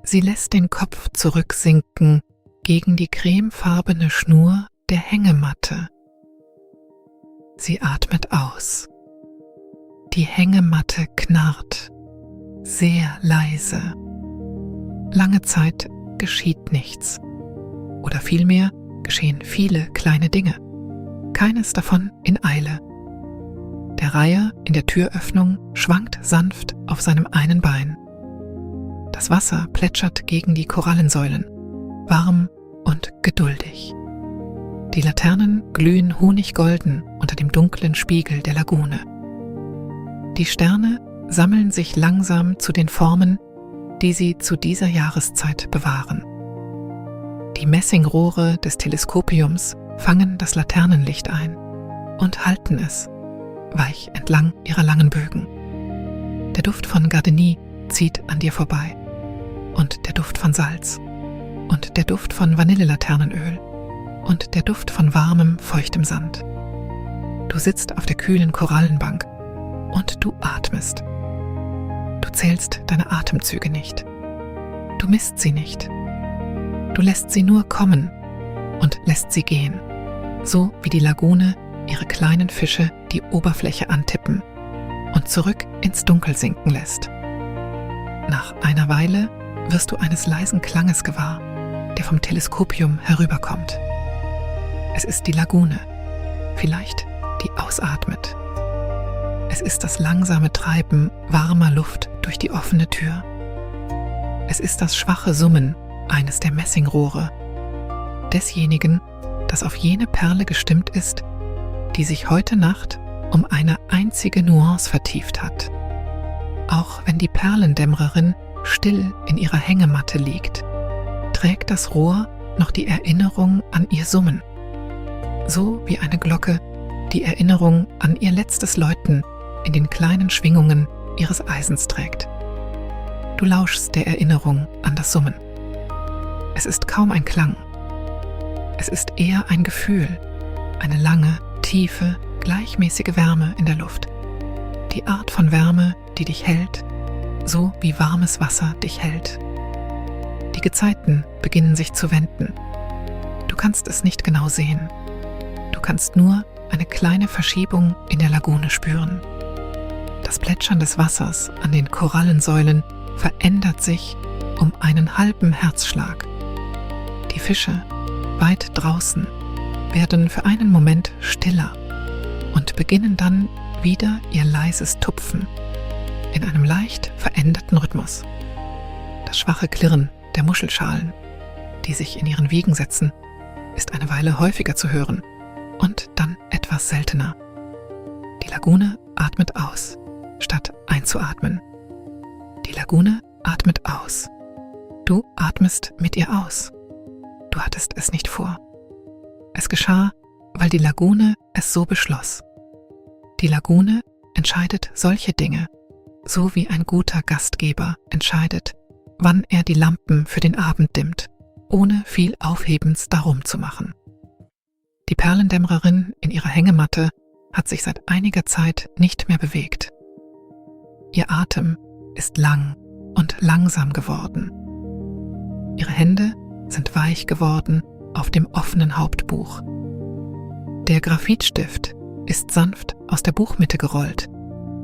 Sie lässt den Kopf zurücksinken gegen die cremefarbene Schnur der Hängematte. Sie atmet aus. Die Hängematte knarrt, sehr leise. Lange Zeit geschieht nichts. Oder vielmehr geschehen viele kleine Dinge. Keines davon in Eile. Der Reiher in der Türöffnung schwankt sanft auf seinem einen Bein. Das Wasser plätschert gegen die Korallensäulen, warm und geduldig. Die Laternen glühen honiggolden unter dem dunklen Spiegel der Lagune. Die Sterne sammeln sich langsam zu den Formen, die sie zu dieser Jahreszeit bewahren. Die Messingrohre des Teleskopiums fangen das Laternenlicht ein und halten es, weich entlang ihrer langen Bögen. Der Duft von Gardenie zieht an dir vorbei und der Duft von Salz und der Duft von Vanillelaternenöl und der Duft von warmem, feuchtem Sand. Du sitzt auf der kühlen Korallenbank und du atmest. Du zählst deine Atemzüge nicht. Du misst sie nicht. Du lässt sie nur kommen und lässt sie gehen, so wie die Lagune ihre kleinen Fische die Oberfläche antippen und zurück ins Dunkel sinken lässt. Nach einer Weile wirst du eines leisen Klanges gewahr, der vom Teleskopium herüberkommt. Es ist die Lagune, vielleicht die ausatmet. Es ist das langsame Treiben warmer Luft durch die offene Tür. Es ist das schwache Summen eines der Messingrohre, desjenigen, das auf jene Perle gestimmt ist, die sich heute Nacht um eine einzige Nuance vertieft hat. Auch wenn die Perlendämmererin still in ihrer Hängematte liegt, trägt das Rohr noch die Erinnerung an ihr Summen, so wie eine Glocke die Erinnerung an ihr letztes Läuten in den kleinen Schwingungen ihres Eisens trägt. Du lauschst der Erinnerung an das Summen. Es ist kaum ein Klang. Es ist eher ein Gefühl, eine lange, tiefe, gleichmäßige Wärme in der Luft. Die Art von Wärme, die dich hält, so wie warmes Wasser dich hält. Die Gezeiten beginnen sich zu wenden. Du kannst es nicht genau sehen. Du kannst nur eine kleine Verschiebung in der Lagune spüren. Das Plätschern des Wassers an den Korallensäulen verändert sich um einen halben Herzschlag. Die Fische, weit draußen, werden für einen Moment stiller und beginnen dann wieder ihr leises Tupfen in einem leicht veränderten Rhythmus. Das schwache Klirren der Muschelschalen, die sich in ihren Wiegen setzen, ist eine Weile häufiger zu hören und dann etwas seltener. Die Lagune atmet aus, statt einzuatmen. Die Lagune atmet aus. Du atmest mit ihr aus. Du hattest es nicht vor. Es geschah, weil die Lagune es so beschloss. Die Lagune entscheidet solche Dinge, so wie ein guter Gastgeber entscheidet, wann er die Lampen für den Abend dimmt, ohne viel Aufhebens darum zu machen. Die Perlendämmererin in ihrer Hängematte hat sich seit einiger Zeit nicht mehr bewegt. Ihr Atem ist lang und langsam geworden. Ihre Hände sind weich geworden auf dem offenen Hauptbuch. Der Graphitstift ist sanft aus der Buchmitte gerollt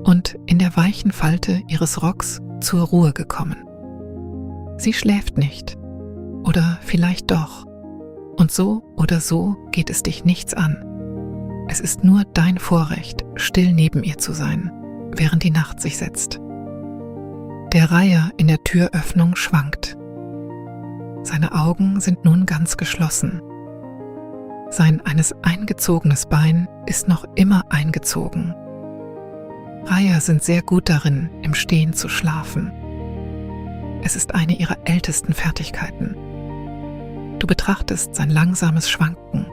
und in der weichen Falte ihres Rocks zur Ruhe gekommen. Sie schläft nicht, oder vielleicht doch, und so oder so geht es dich nichts an. Es ist nur dein Vorrecht, still neben ihr zu sein, während die Nacht sich setzt. Der Reiher in der Türöffnung schwankt. Seine Augen sind nun ganz geschlossen. Sein eines eingezogenes Bein ist noch immer eingezogen. Reiher sind sehr gut darin, im Stehen zu schlafen. Es ist eine ihrer ältesten Fertigkeiten. Du betrachtest sein langsames Schwanken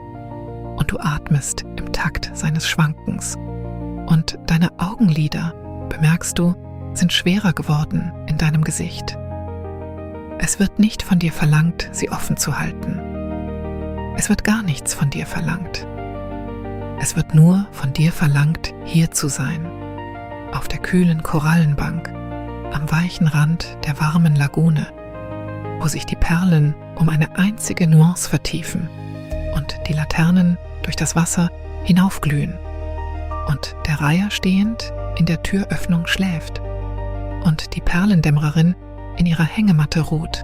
und du atmest im Takt seines Schwankens. Und deine Augenlider, bemerkst du, sind schwerer geworden in deinem Gesicht. Es wird nicht von dir verlangt, sie offen zu halten. Es wird gar nichts von dir verlangt. Es wird nur von dir verlangt, hier zu sein, auf der kühlen Korallenbank, am weichen Rand der warmen Lagune, wo sich die Perlen um eine einzige Nuance vertiefen und die Laternen durch das Wasser hinaufglühen und der Reiher stehend in der Türöffnung schläft und die Perlendämmererin in ihrer Hängematte ruht,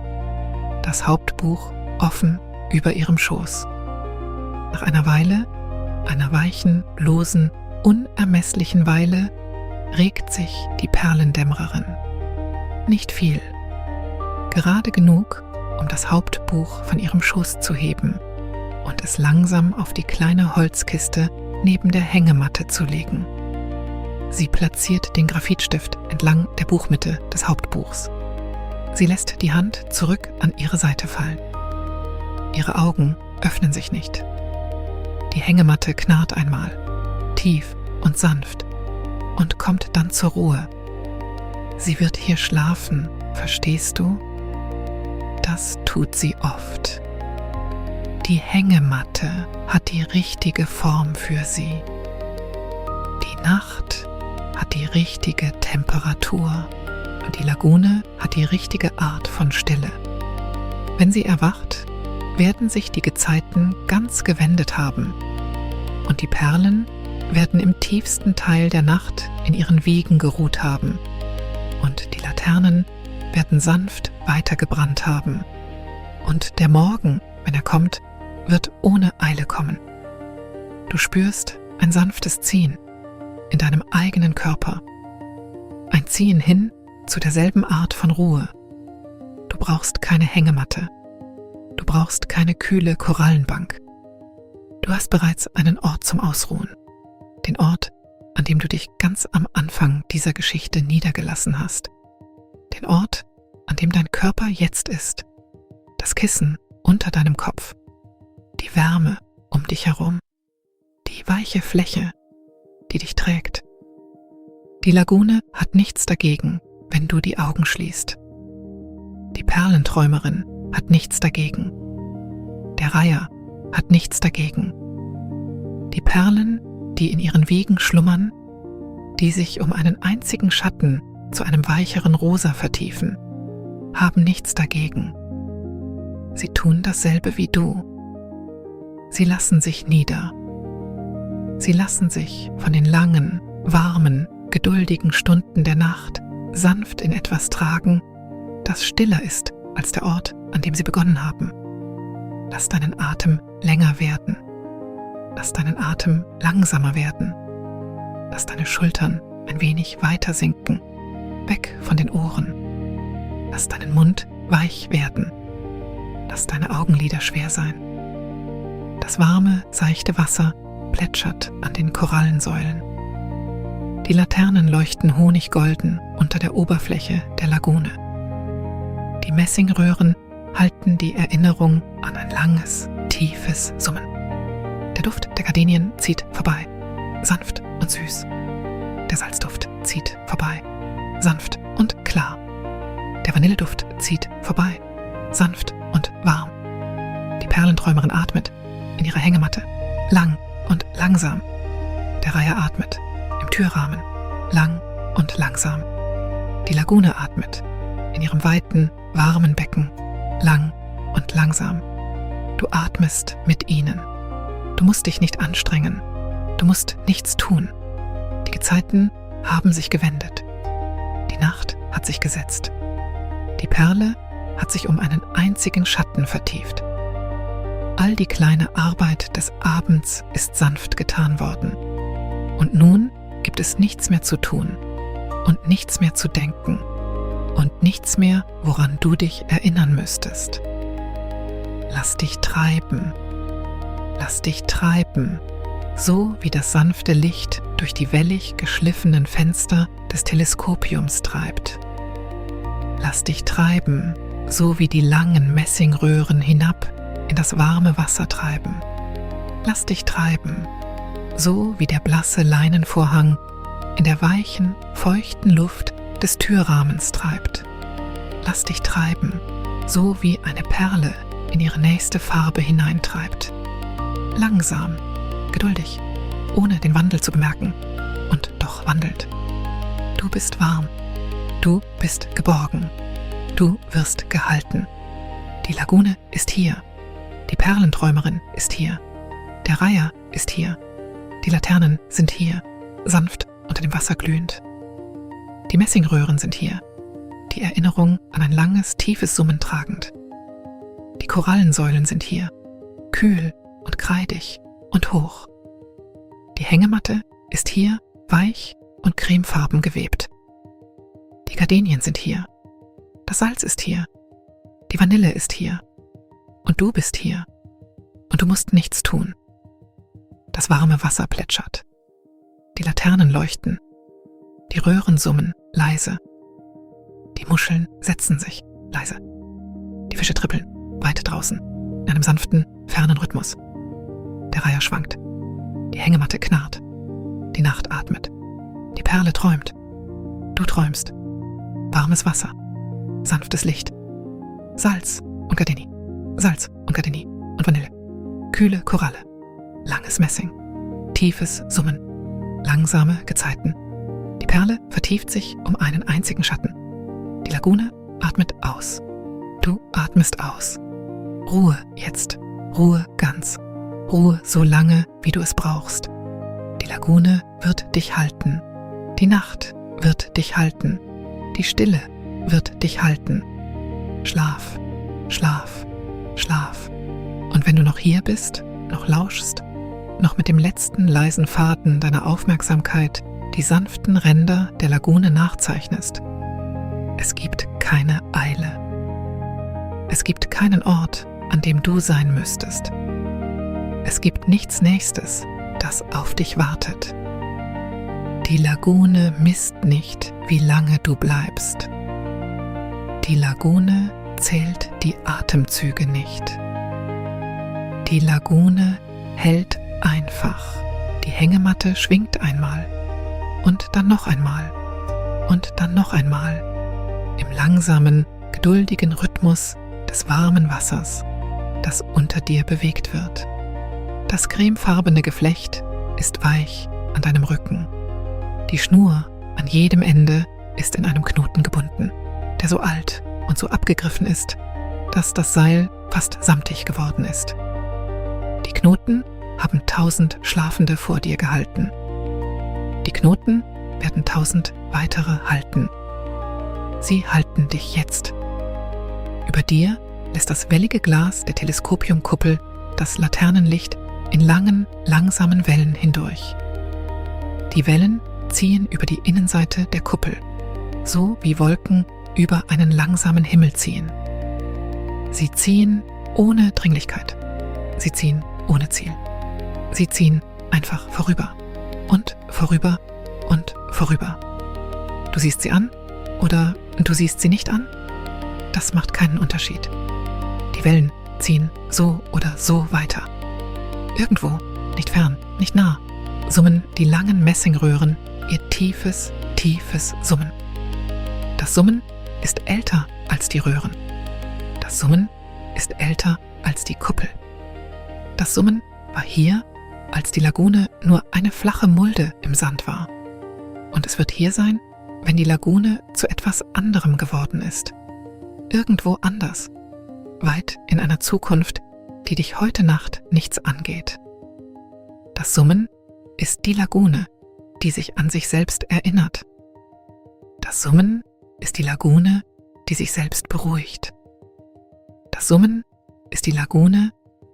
das Hauptbuch offen über ihrem Schoß. Nach einer Weile, einer weichen, losen, unermesslichen Weile, regt sich die Perlendämmererin. Nicht viel, gerade genug, um das Hauptbuch von ihrem Schoß zu heben und es langsam auf die kleine Holzkiste neben der Hängematte zu legen. Sie platziert den Graphitstift entlang der Buchmitte des Hauptbuchs. Sie lässt die Hand zurück an ihre Seite fallen. Ihre Augen öffnen sich nicht. Die Hängematte knarrt einmal, tief und sanft, und kommt dann zur Ruhe. Sie wird hier schlafen, verstehst du? Das tut sie oft. Die Hängematte hat die richtige Form für sie. Die Nacht hat die richtige Temperatur und die Lagune hat die richtige Art von Stille. Wenn sie erwacht, werden sich die Gezeiten ganz gewendet haben und die Perlen werden im tiefsten Teil der Nacht in ihren Wiegen geruht haben und die Laternen werden sanft weitergebrannt haben und der Morgen, wenn er kommt, wird ohne Eile kommen. Du spürst ein sanftes Ziehen in deinem eigenen Körper, ein Ziehen hin zu derselben Art von Ruhe. Du brauchst keine Hängematte, du brauchst keine kühle Korallenbank. Du hast bereits einen Ort zum Ausruhen, den Ort, an dem du dich ganz am Anfang dieser Geschichte niedergelassen hast, den Ort, an dem dein Körper jetzt ist, das Kissen unter deinem Kopf, die Wärme um dich herum, die weiche Fläche, die dich trägt. Die Lagune hat nichts dagegen, wenn du die Augen schließt. Die Perlenträumerin hat nichts dagegen. Der Reiher hat nichts dagegen. Die Perlen, die in ihren Wiegen schlummern, die sich um einen einzigen Schatten zu einem weicheren Rosa vertiefen, haben nichts dagegen. Sie tun dasselbe wie du. Sie lassen sich nieder. Sie lassen sich von den langen, warmen, geduldigen Stunden der Nacht sanft in etwas tragen, das stiller ist als der Ort, an dem sie begonnen haben. Lass deinen Atem länger werden. Lass deinen Atem langsamer werden. Lass deine Schultern ein wenig weiter sinken, weg von den Ohren. Lass deinen Mund weich werden. Lass deine Augenlider schwer sein. Das warme, seichte Wasser plätschert an den Korallensäulen. Die Laternen leuchten honiggolden unter der Oberfläche der Lagune. Die Messingröhren halten die Erinnerung an ein langes, tiefes Summen. Der Duft der Gardenien zieht vorbei, sanft und süß. Der Salzduft zieht vorbei, sanft und klar. Der Vanilleduft zieht vorbei, sanft und warm. Die Perlenträumerin atmet in ihrer Hängematte, lang und langsam. Der Reiher atmet im Türrahmen, lang und langsam. Die Lagune atmet in ihrem weiten, warmen Becken, lang und langsam. Du atmest mit ihnen. Du musst dich nicht anstrengen. Du musst nichts tun. Die Gezeiten haben sich gewendet. Die Nacht hat sich gesetzt. Die Perle hat sich um einen einzigen Schatten vertieft. All die kleine Arbeit des Abends ist sanft getan worden. Und nun gibt es nichts mehr zu tun und nichts mehr zu denken und nichts mehr, woran du dich erinnern müsstest. Lass dich treiben. Lass dich treiben, so wie das sanfte Licht durch die wellig geschliffenen Fenster des Teleskopiums treibt. Lass dich treiben, so wie die langen Messingröhren hinab in das warme Wasser treiben. Lass dich treiben, so wie der blasse Leinenvorhang in der weichen, feuchten Luft des Türrahmens treibt. Lass dich treiben, so wie eine Perle in ihre nächste Farbe hineintreibt. Langsam, geduldig, ohne den Wandel zu bemerken und doch wandelt. Du bist warm, Du bist geborgen. Du wirst gehalten. Die Lagune ist hier. Die Perlenträumerin ist hier. Der Reiher ist hier. Die Laternen sind hier, sanft unter dem Wasser glühend. Die Messingröhren sind hier, die Erinnerung an ein langes, tiefes Summen tragend. Die Korallensäulen sind hier, kühl und kreidig und hoch. Die Hängematte ist hier, weich und cremefarben gewebt. Die Gardenien sind hier. Das Salz ist hier. Die Vanille ist hier. Und du bist hier. Und du musst nichts tun. Das warme Wasser plätschert. Die Laternen leuchten. Die Röhren summen, leise. Die Muscheln setzen sich, leise. Die Fische trippeln, weit draußen, in einem sanften, fernen Rhythmus. Der Reiher schwankt. Die Hängematte knarrt. Die Nacht atmet. Die Perle träumt. Du träumst. Warmes Wasser. Sanftes Licht. Salz und Gardenie. Salz und Gardenie und Vanille. Kühle Koralle. Langes Messing. Tiefes Summen. Langsame Gezeiten. Die Perle vertieft sich um einen einzigen Schatten. Die Lagune atmet aus. Du atmest aus. Ruhe jetzt. Ruhe ganz. Ruhe so lange, wie du es brauchst. Die Lagune wird dich halten. Die Nacht wird dich halten. Die Stille wird dich halten. Schlaf, Schlaf, Schlaf. Und wenn du noch hier bist, noch lauschst, noch mit dem letzten leisen Faden deiner Aufmerksamkeit die sanften Ränder der Lagune nachzeichnest, es gibt keine Eile. Es gibt keinen Ort, an dem du sein müsstest. Es gibt nichts Nächstes, das auf dich wartet. Die Lagune misst nicht, wie lange du bleibst. Die Lagune zählt die Atemzüge nicht. Die Lagune hält einfach. Die Hängematte schwingt einmal und dann noch einmal und dann noch einmal im langsamen, geduldigen Rhythmus des warmen Wassers, das unter dir bewegt wird. Das cremefarbene Geflecht ist weich an deinem Rücken. Die Schnur an jedem Ende ist in einem Knoten gebunden, der so alt und so abgegriffen ist, dass das Seil fast samtig geworden ist. Die Knoten haben 1000 Schlafende vor dir gehalten. Die Knoten werden 1000 weitere halten. Sie halten dich jetzt. Über dir lässt das wellige Glas der Teleskopiumkuppel das Laternenlicht in langen, langsamen Wellen hindurch. Die Wellen ziehen über die Innenseite der Kuppel, so wie Wolken über einen langsamen Himmel ziehen. Sie ziehen ohne Dringlichkeit. Sie ziehen ohne Ziel. Sie ziehen einfach vorüber und vorüber und vorüber. Du siehst sie an oder du siehst sie nicht an? Das macht keinen Unterschied. Die Wellen ziehen so oder so weiter. Irgendwo, nicht fern, nicht nah, summen die langen Messingröhren ihr tiefes, tiefes Summen. Das Summen ist älter als die Röhren. Das Summen ist älter als die Kuppel. Das Summen war hier, als die Lagune nur eine flache Mulde im Sand war. Und es wird hier sein, wenn die Lagune zu etwas anderem geworden ist. Irgendwo anders. Weit in einer Zukunft, die dich heute Nacht nichts angeht. Das Summen ist die Lagune, die sich an sich selbst erinnert. Das Summen ist die Lagune, die sich selbst beruhigt. Das Summen ist die Lagune,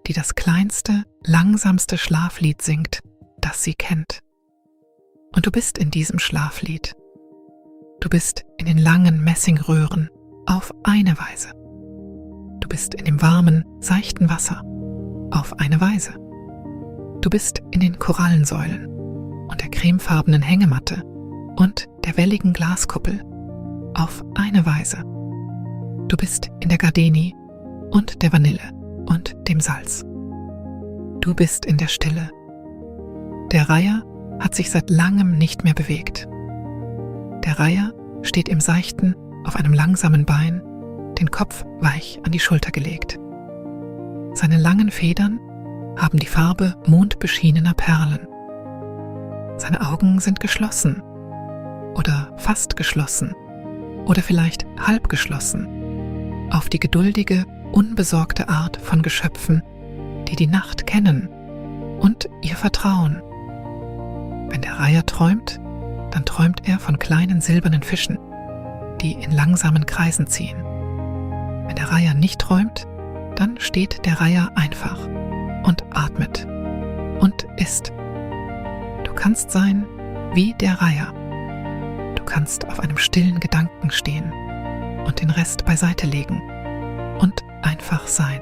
die das kleinste, langsamste Schlaflied singt, das sie kennt. Und du bist in diesem Schlaflied. Du bist in den langen Messingröhren auf eine Weise. Du bist in dem warmen, seichten Wasser auf eine Weise. Du bist in den Korallensäulen und der cremefarbenen Hängematte und der welligen Glaskuppel auf eine Weise. Du bist in der Gardenie und der Vanille und dem Salz. Du bist in der Stille. Der Reiher hat sich seit langem nicht mehr bewegt. Der Reiher steht im Seichten auf einem langsamen Bein, den Kopf weich an die Schulter gelegt. Seine langen Federn haben die Farbe mondbeschienener Perlen. Seine Augen sind geschlossen oder fast geschlossen oder vielleicht halb geschlossen auf die geduldige, unbesorgte Art von Geschöpfen, die die Nacht kennen und ihr vertrauen. Wenn der Reiher träumt, dann träumt er von kleinen silbernen Fischen, die in langsamen Kreisen ziehen. Wenn der Reiher nicht träumt, dann steht der Reiher einfach und atmet und isst. Du kannst sein wie der Reiher. Du kannst auf einem stillen Gedanken stehen und den Rest beiseite legen und einfach sein.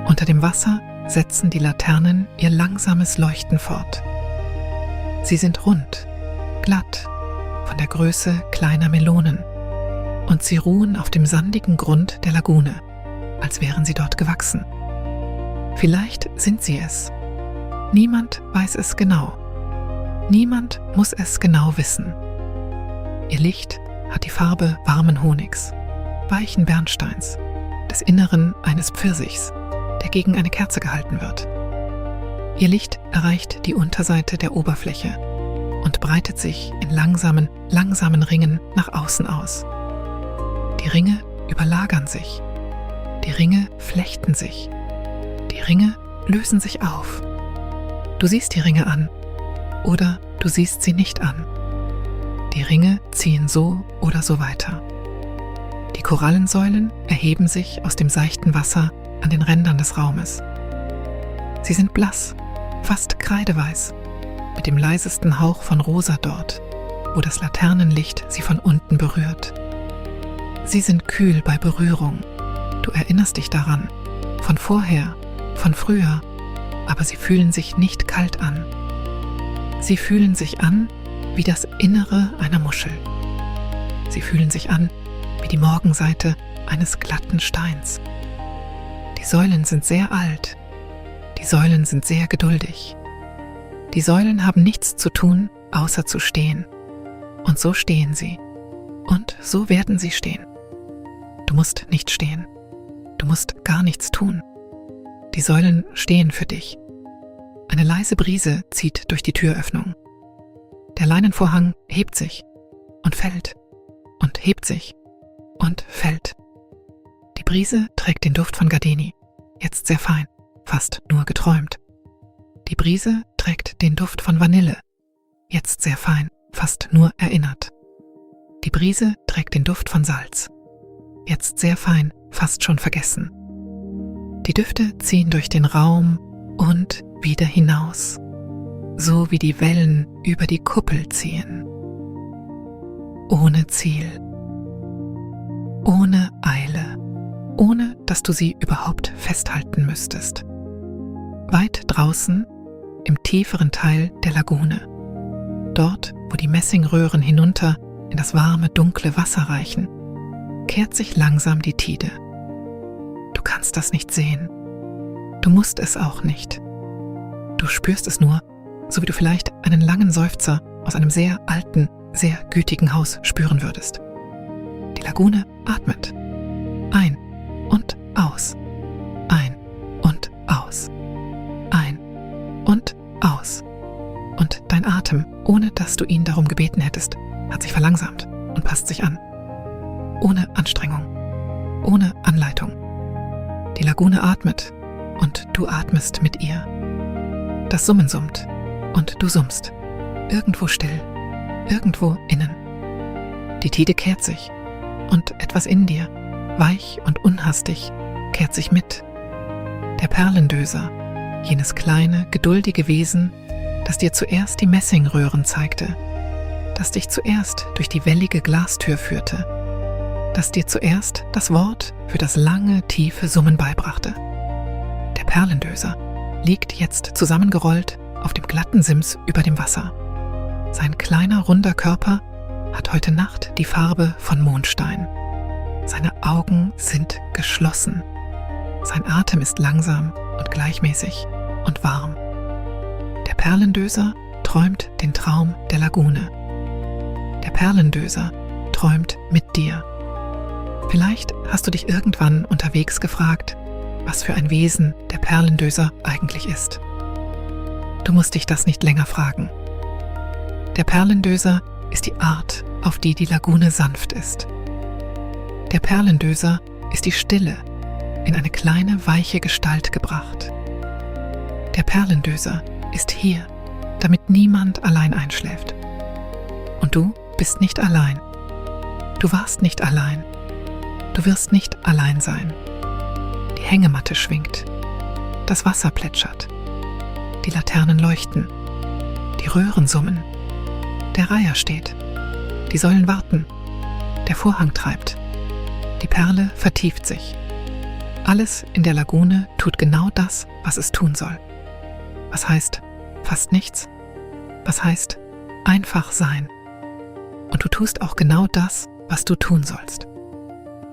Unter dem Wasser setzen die Laternen ihr langsames Leuchten fort. Sie sind rund, glatt, von der Größe kleiner Melonen, und sie ruhen auf dem sandigen Grund der Lagune, als wären sie dort gewachsen. Vielleicht sind sie es. Niemand weiß es genau. Niemand muss es genau wissen. Ihr Licht hat die Farbe warmen Honigs, weichen Bernsteins, des Inneren eines Pfirsichs, der gegen eine Kerze gehalten wird. Ihr Licht erreicht die Unterseite der Oberfläche und breitet sich in langsamen Ringen nach außen aus. Die Ringe überlagern sich. Die Ringe flechten sich. Die Ringe lösen sich auf. Du siehst die Ringe an oder du siehst sie nicht an. Die Ringe ziehen so oder so weiter. Die Korallensäulen erheben sich aus dem seichten Wasser an den Rändern des Raumes. Sie sind blass, fast kreideweiß, mit dem leisesten Hauch von Rosa dort, wo das Laternenlicht sie von unten berührt. Sie sind kühl bei Berührung. Du erinnerst dich daran, von vorher, von früher, aber sie fühlen sich nicht kalt an. Sie fühlen sich an wie das Innere einer Muschel. Sie fühlen sich an wie die Morgenseite eines glatten Steins. Die Säulen sind sehr alt. Die Säulen sind sehr geduldig. Die Säulen haben nichts zu tun, außer zu stehen. Und so stehen sie. Und so werden sie stehen. Du musst nicht stehen. Du musst gar nichts tun. Die Säulen stehen für dich. Eine leise Brise zieht durch die Türöffnung. Der Leinenvorhang hebt sich und fällt und hebt sich und fällt. Die Brise trägt den Duft von Gardeni, jetzt sehr fein, fast nur geträumt. Die Brise trägt den Duft von Vanille, jetzt sehr fein, fast nur erinnert. Die Brise trägt den Duft von Salz, jetzt sehr fein, fast schon vergessen. Die Düfte ziehen durch den Raum und wieder hinaus, so wie die Wellen über die Kuppel ziehen. Ohne Ziel, ohne Eile, ohne dass du sie überhaupt festhalten müsstest. Weit draußen, im tieferen Teil der Lagune, dort, wo die Messingröhren hinunter in das warme, dunkle Wasser reichen, kehrt sich langsam die Tide. Du kannst das nicht sehen. Du musst es auch nicht. Du spürst es nur, so wie du vielleicht einen langen Seufzer aus einem sehr alten, sehr gütigen Haus spüren würdest. Die Lagune atmet. Ein und aus. Ein und aus. Ein und aus. Und dein Atem, ohne dass du ihn darum gebeten hättest, hat sich verlangsamt und passt sich an. Ohne Anstrengung. Ohne Anleitung. Die Lagune atmet und du atmest mit ihr. Das Summen summt und du summst. Irgendwo still, irgendwo innen. Die Tide kehrt sich und etwas in dir, weich und unhastig, kehrt sich mit. Der Perlendöser, jenes kleine, geduldige Wesen, das dir zuerst die Messingröhren zeigte, das dich zuerst durch die wellige Glastür führte, das dir zuerst das Wort für das lange, tiefe Summen beibrachte. Der Perlendöser liegt jetzt zusammengerollt auf dem glatten Sims über dem Wasser. Sein kleiner, runder Körper hat heute Nacht die Farbe von Mondstein. Seine Augen sind geschlossen. Sein Atem ist langsam und gleichmäßig und warm. Der Perlendöser träumt den Traum der Lagune. Der Perlendöser träumt mit dir. Vielleicht hast du dich irgendwann unterwegs gefragt, was für ein Wesen der Perlendöser eigentlich ist. Du musst dich das nicht länger fragen. Der Perlendöser ist die Art auf die die Lagune sanft ist. Der Perlendöser ist die Stille in eine kleine, weiche Gestalt gebracht. Der Perlendöser ist hier, damit niemand allein einschläft. Und du bist nicht allein. Du warst nicht allein. Du wirst nicht allein sein. Die Hängematte schwingt. Das Wasser plätschert. Die Laternen leuchten. Die Röhren summen. Der Reiher steht. Die Säulen warten. Der Vorhang treibt. Die Perle vertieft sich. Alles in der Lagune tut genau das, was es tun soll. Was heißt fast nichts? Was heißt einfach sein? Und du tust auch genau das, was du tun sollst.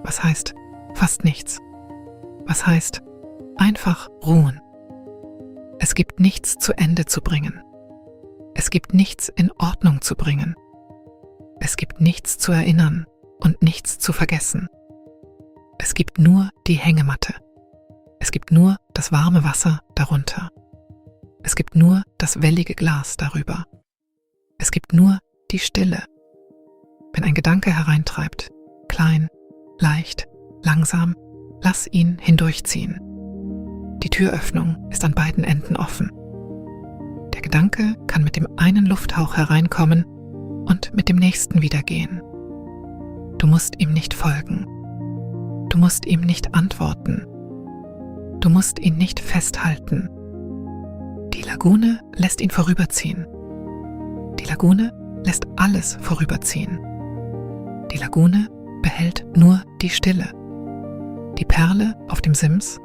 Was heißt fast nichts? Was heißt einfach ruhen? Es gibt nichts zu Ende zu bringen. Es gibt nichts in Ordnung zu bringen. Es gibt nichts zu erinnern und nichts zu vergessen. Es gibt nur die Hängematte. Es gibt nur das warme Wasser darunter. Es gibt nur das wellige Glas darüber. Es gibt nur die Stille. Wenn ein Gedanke hereintreibt, klein, leicht, langsam, lass ihn hindurchziehen. Die Türöffnung ist an beiden Enden offen. Der Gedanke kann mit dem einen Lufthauch hereinkommen und mit dem nächsten wieder gehen. Du musst ihm nicht folgen. Du musst ihm nicht antworten. Du musst ihn nicht festhalten. Die Lagune lässt ihn vorüberziehen. Die Lagune lässt alles vorüberziehen. Die Lagune behält nur die Stille. Die Perle auf dem Sims,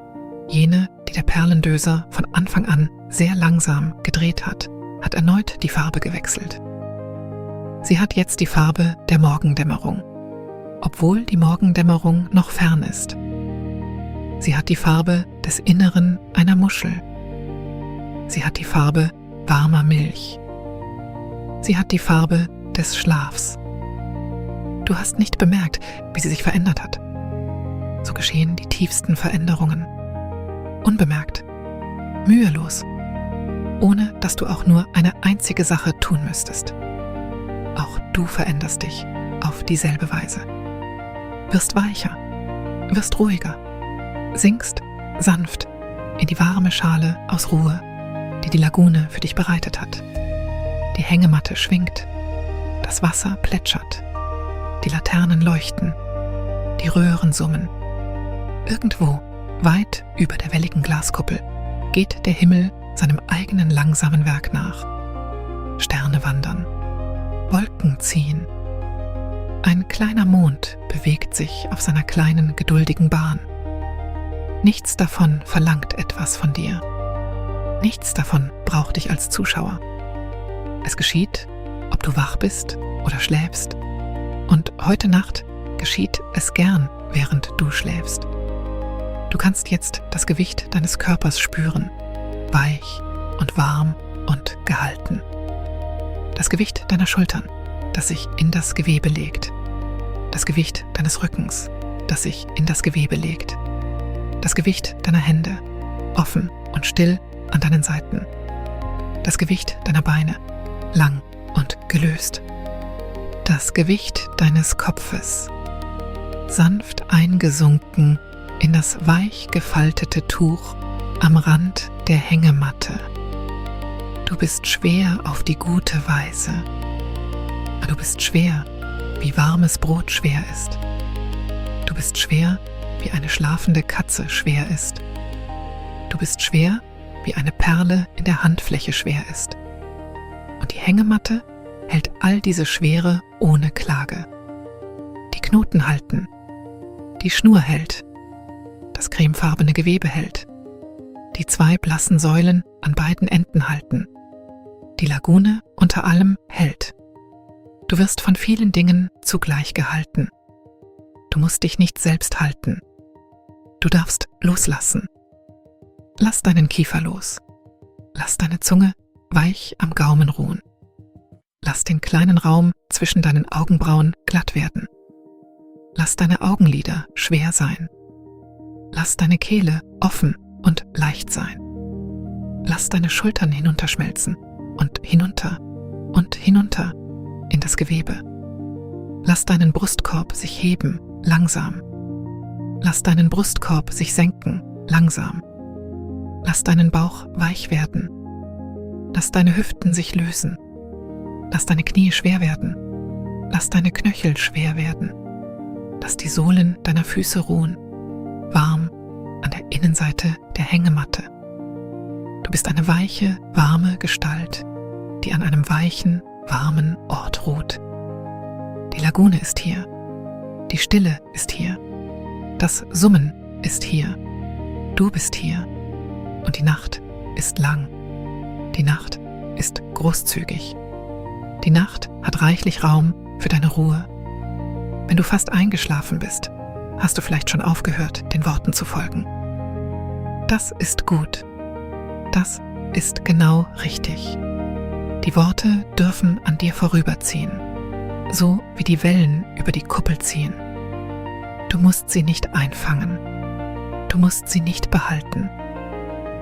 jene, die der Perlendöser von Anfang an sehr langsam gedreht hat, hat erneut die Farbe gewechselt. Sie hat jetzt die Farbe der Morgendämmerung, obwohl die Morgendämmerung noch fern ist. Sie hat die Farbe des Inneren einer Muschel. Sie hat die Farbe warmer Milch. Sie hat die Farbe des Schlafs. Du hast nicht bemerkt, wie sie sich verändert hat. So geschehen die tiefsten Veränderungen. Unbemerkt, mühelos, ohne dass du auch nur eine einzige Sache tun müsstest. Auch du veränderst dich auf dieselbe Weise. Wirst weicher, wirst ruhiger, sinkst sanft in die warme Schale aus Ruhe, die die Lagune für dich bereitet hat. Die Hängematte schwingt, das Wasser plätschert, die Laternen leuchten, die Röhren summen. Irgendwo, weit über der welligen Glaskuppel, geht der Himmel seinem eigenen langsamen Werk nach. Sterne wandern, Wolken ziehen. Ein kleiner Mond bewegt sich auf seiner kleinen, geduldigen Bahn. Nichts davon verlangt etwas von dir. Nichts davon braucht dich als Zuschauer. Es geschieht, ob du wach bist oder schläfst. Und heute Nacht geschieht es gern, während du schläfst. Du kannst jetzt das Gewicht deines Körpers spüren, weich und warm und gehalten. Das Gewicht deiner Schultern, das sich in das Gewebe legt. Das Gewicht deines Rückens, das sich in das Gewebe legt. Das Gewicht deiner Hände, offen und still an deinen Seiten. Das Gewicht deiner Beine, lang und gelöst. Das Gewicht deines Kopfes, sanft eingesunken in das weich gefaltete Tuch am Rand der Hängematte. Du bist schwer auf die gute Weise. Du bist schwer, wie warmes Brot schwer ist. Du bist schwer, wie eine schlafende Katze schwer ist. Du bist schwer, wie eine Perle in der Handfläche schwer ist. Und die Hängematte hält all diese Schwere ohne Klage. Die Knoten halten, die Schnur hält, das cremefarbene Gewebe hält, die zwei blassen Säulen an beiden Enden halten, die Lagune unter allem hält. Du wirst von vielen Dingen zugleich gehalten. Du musst dich nicht selbst halten. Du darfst loslassen. Lass deinen Kiefer los. Lass deine Zunge weich am Gaumen ruhen. Lass den kleinen Raum zwischen deinen Augenbrauen glatt werden. Lass deine Augenlider schwer sein. Lass deine Kehle offen und leicht sein. Lass deine Schultern hinunterschmelzen und hinunter in das Gewebe. Lass deinen Brustkorb sich heben, langsam. Lass deinen Brustkorb sich senken, langsam. Lass deinen Bauch weich werden. Lass deine Hüften sich lösen. Lass deine Knie schwer werden. Lass deine Knöchel schwer werden. Lass die Sohlen deiner Füße ruhen, warm an der Innenseite der Hängematte. Du bist eine weiche, warme Gestalt, die an einem weichen, warmen Ort ruht. Die Lagune ist hier. Die Stille ist hier. Das Summen ist hier. Du bist hier. Und die Nacht ist lang. Die Nacht ist großzügig. Die Nacht hat reichlich Raum für deine Ruhe. Wenn du fast eingeschlafen bist, hast du vielleicht schon aufgehört, den Worten zu folgen. Das ist gut. Das ist genau richtig. Die Worte dürfen an dir vorüberziehen, so wie die Wellen über die Kuppel ziehen. Du musst sie nicht einfangen. Du musst sie nicht behalten.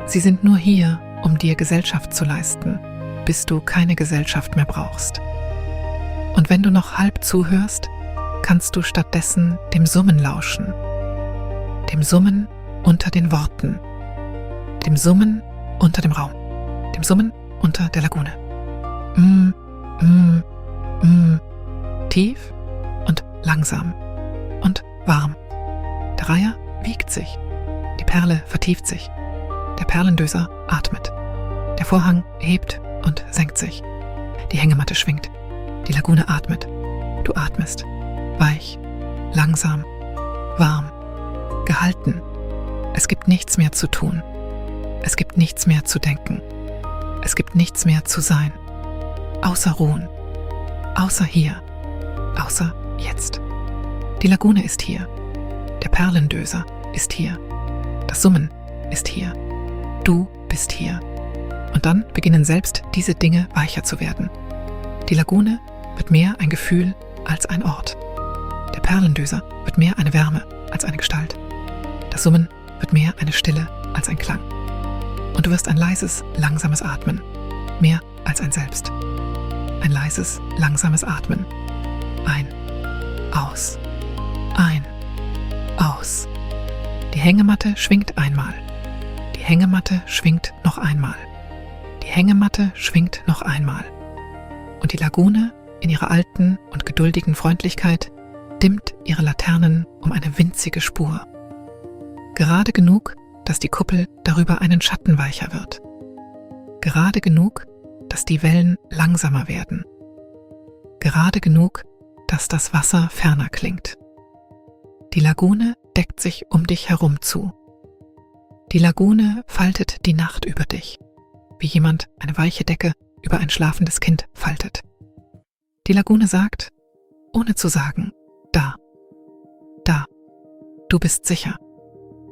Sie sind nur hier, um dir Gesellschaft zu leisten, bis du keine Gesellschaft mehr brauchst. Und wenn du noch halb zuhörst, kannst du stattdessen dem Summen lauschen. Dem Summen unter den Worten. Dem Summen unter dem Raum. Dem Summen unter der Lagune. Tief und langsam und warm. Der Reiher wiegt sich. Die Perle vertieft sich. Der Perlendöser atmet. Der Vorhang hebt und senkt sich. Die Hängematte schwingt. Die Lagune atmet. Du atmest. Weich, langsam, warm, gehalten. Es gibt nichts mehr zu tun. Es gibt nichts mehr zu denken. Es gibt nichts mehr zu sein. Außer ruhen. Außer hier. Außer jetzt. Die Lagune ist hier. Der Perlendöser ist hier. Das Summen ist hier. Du bist hier. Und dann beginnen selbst diese Dinge weicher zu werden. Die Lagune wird mehr ein Gefühl als ein Ort. Der Perlendöser wird mehr eine Wärme als eine Gestalt. Das Summen wird mehr eine Stille als ein Klang. Und du wirst ein leises, langsames Atmen, mehr als ein Selbst. Ein leises, langsames Atmen. Ein, aus, ein, aus. Die Hängematte schwingt einmal. Die Hängematte schwingt noch einmal. Die Hängematte schwingt noch einmal. Und die Lagune in ihrer alten und geduldigen Freundlichkeit dimmt ihre Laternen um eine winzige Spur. Gerade genug, dass die Kuppel darüber einen Schatten weicher wird. Gerade genug, dass die Wellen langsamer werden. Gerade genug, dass das Wasser ferner klingt. Die Lagune deckt sich um dich herum zu. Die Lagune faltet die Nacht über dich, wie jemand eine weiche Decke über ein schlafendes Kind faltet. Die Lagune sagt, ohne zu sagen, da, da, du bist sicher,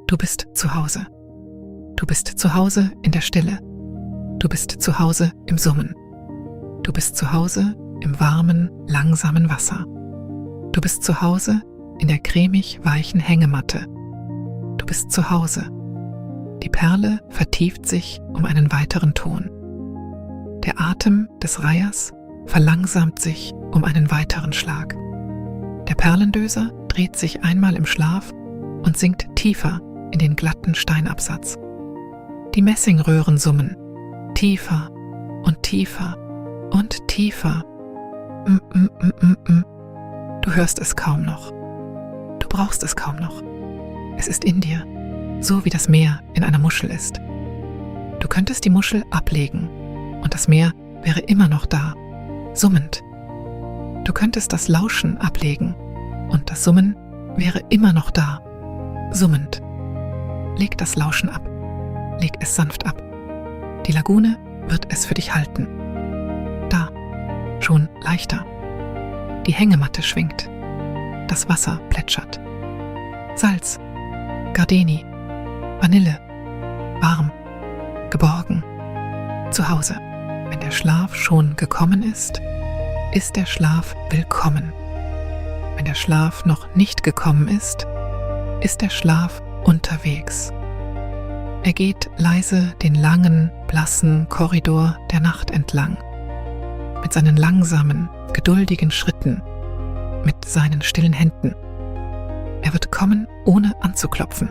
du bist zu Hause. Du bist zu Hause in der Stille. Du bist zu Hause im Summen. Du bist zu Hause im warmen, langsamen Wasser. Du bist zu Hause in der cremig weichen Hängematte. Du bist zu Hause. Die Perle vertieft sich um einen weiteren Ton. Der Atem des Reihers verlangsamt sich um einen weiteren Schlag. Der Perlendöser dreht sich einmal im Schlaf und sinkt tiefer in den glatten Steinabsatz. Die Messingröhren summen, tiefer und tiefer und tiefer. Du hörst es kaum noch. Du brauchst es kaum noch. Es ist in dir, so wie das Meer in einer Muschel ist. Du könntest die Muschel ablegen und das Meer wäre immer noch da, summend. Du könntest das Lauschen ablegen und das Summen wäre immer noch da, summend. Leg das Lauschen ab. Leg es sanft ab. Die Lagune wird es für dich halten. Da, schon leichter. Die Hängematte schwingt. Das Wasser plätschert. Salz, Gardeni, Vanille, warm, geborgen, zu Hause. Wenn der Schlaf schon gekommen ist der Schlaf willkommen. Wenn der Schlaf noch nicht gekommen ist der Schlaf unterwegs. Er geht leise den langen, blassen Korridor der Nacht entlang, mit seinen langsamen, geduldigen Schritten, mit seinen stillen Händen. Er wird kommen, ohne anzuklopfen.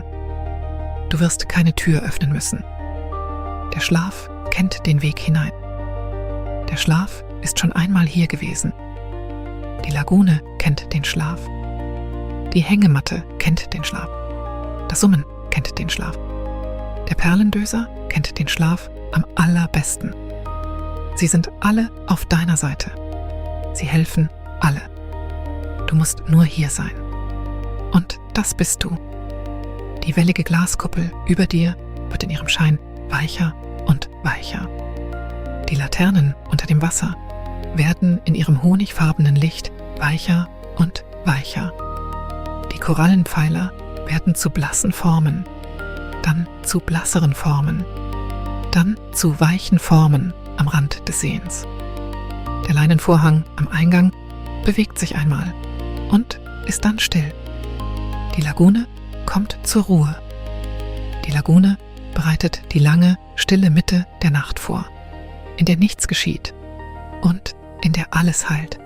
Du wirst keine Tür öffnen müssen. Der Schlaf kennt den Weg hinein. Der Schlaf ist schon einmal hier gewesen. Die Lagune kennt den Schlaf. Die Hängematte kennt den Schlaf. Das Summen kennt den Schlaf. Der Perlendöser kennt den Schlaf am allerbesten. Sie sind alle auf deiner Seite. Sie helfen alle. Du musst nur hier sein. Und das bist du. Die wellige Glaskuppel über dir wird in ihrem Schein weicher und weicher. Die Laternen unter dem Wasser werden in ihrem honigfarbenen Licht weicher und weicher. Die Korallenpfeiler werden zu blassen Formen, dann zu blasseren Formen, dann zu weichen Formen am Rand des Seens. Der Leinenvorhang am Eingang bewegt sich einmal und ist dann still. Die Lagune kommt zur Ruhe. Die Lagune bereitet die lange, stille Mitte der Nacht vor, in der nichts geschieht und in der alles heilt.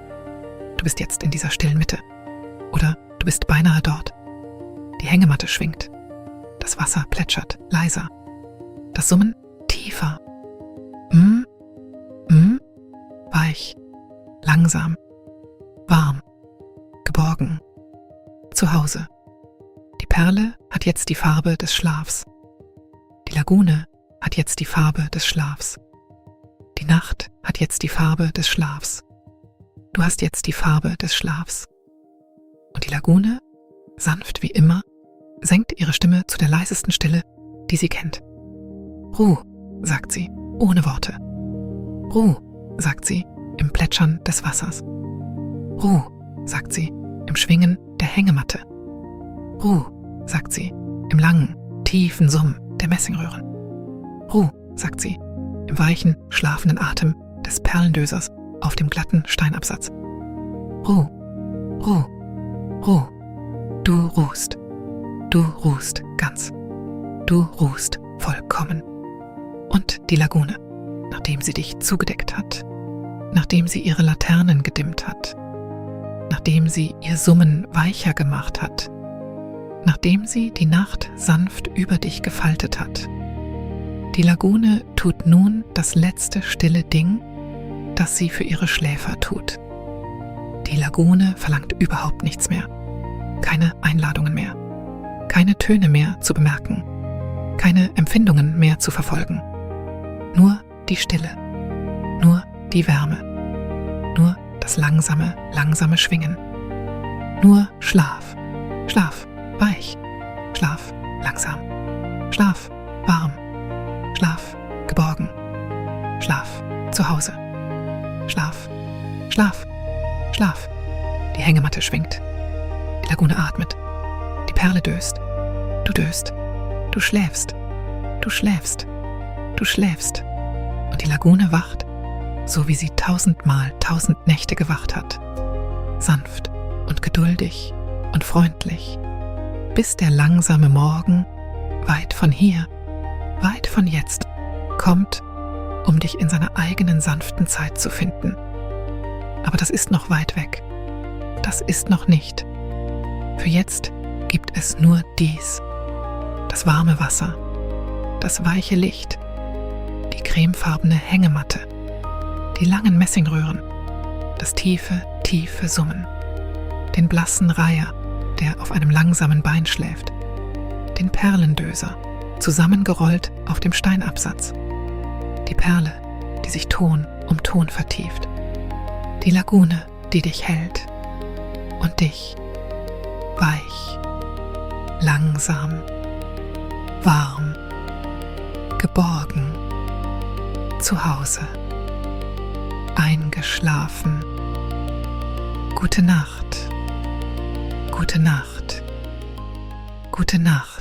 Du bist jetzt in dieser stillen Mitte. Oder du bist beinahe dort. Die Hängematte schwingt. Das Wasser plätschert leiser. Das Summen tiefer. Weich, langsam, warm, geborgen, zu Hause. Die Perle hat jetzt die Farbe des Schlafs. Die Lagune hat jetzt die Farbe des Schlafs. Die Nacht hat jetzt die Farbe des Schlafs. Du hast jetzt die Farbe des Schlafs. Und die Lagune, sanft wie immer, senkt ihre Stimme zu der leisesten Stille, die sie kennt. Ruh, sagt sie, ohne Worte. Ruh, sagt sie, im Plätschern des Wassers. Ruh, sagt sie, im Schwingen der Hängematte. Ruh, sagt sie, im langen, tiefen Summen der Messingröhren. Ruh, sagt sie, im weichen, schlafenden Atem des Perlendösers auf dem glatten Steinabsatz. Ruh, Ruh, Ruh, du ruhst ganz, du ruhst vollkommen. Und die Lagune, nachdem sie dich zugedeckt hat, nachdem sie ihre Laternen gedimmt hat, nachdem sie ihr Summen weicher gemacht hat, nachdem sie die Nacht sanft über dich gefaltet hat. Die Lagune tut nun das letzte stille Ding, das sie für ihre Schläfer tut. Die Lagune verlangt überhaupt nichts mehr, keine Einladungen mehr, keine Töne mehr zu bemerken, keine Empfindungen mehr zu verfolgen. Nur die Stille, nur die Wärme, nur das langsame, langsame Schwingen. Nur Schlaf, Schlaf, weich, Schlaf, langsam, Schlaf, warm, Schlaf, geborgen, Schlaf, zu Hause, Schlaf, Schlaf, Schlaf. Die Hängematte schwingt, die Lagune atmet, die Perle döst, du schläfst, du schläfst, du schläfst. Und die Lagune wacht, so wie sie 1000-mal 1000 Nächte gewacht hat, sanft und geduldig und freundlich, bis der langsame Morgen weit von hier, weit von jetzt kommt, um dich in seiner eigenen sanften Zeit zu finden. Aber das ist noch weit weg. Das ist noch nicht. Für jetzt gibt es nur dies. Das warme Wasser, das weiche Licht, die cremefarbene Hängematte, die langen Messingröhren, das tiefe, tiefe Summen, den blassen Reiher, der auf einem langsamen Bein schläft, den Perlendöser, zusammengerollt auf dem Steinabsatz, die Perle, die sich Ton um Ton vertieft, die Lagune, die dich hält und dich, weich, langsam, warm, geborgen, zu Hause, eingeschlafen. Gute Nacht, gute Nacht, gute Nacht.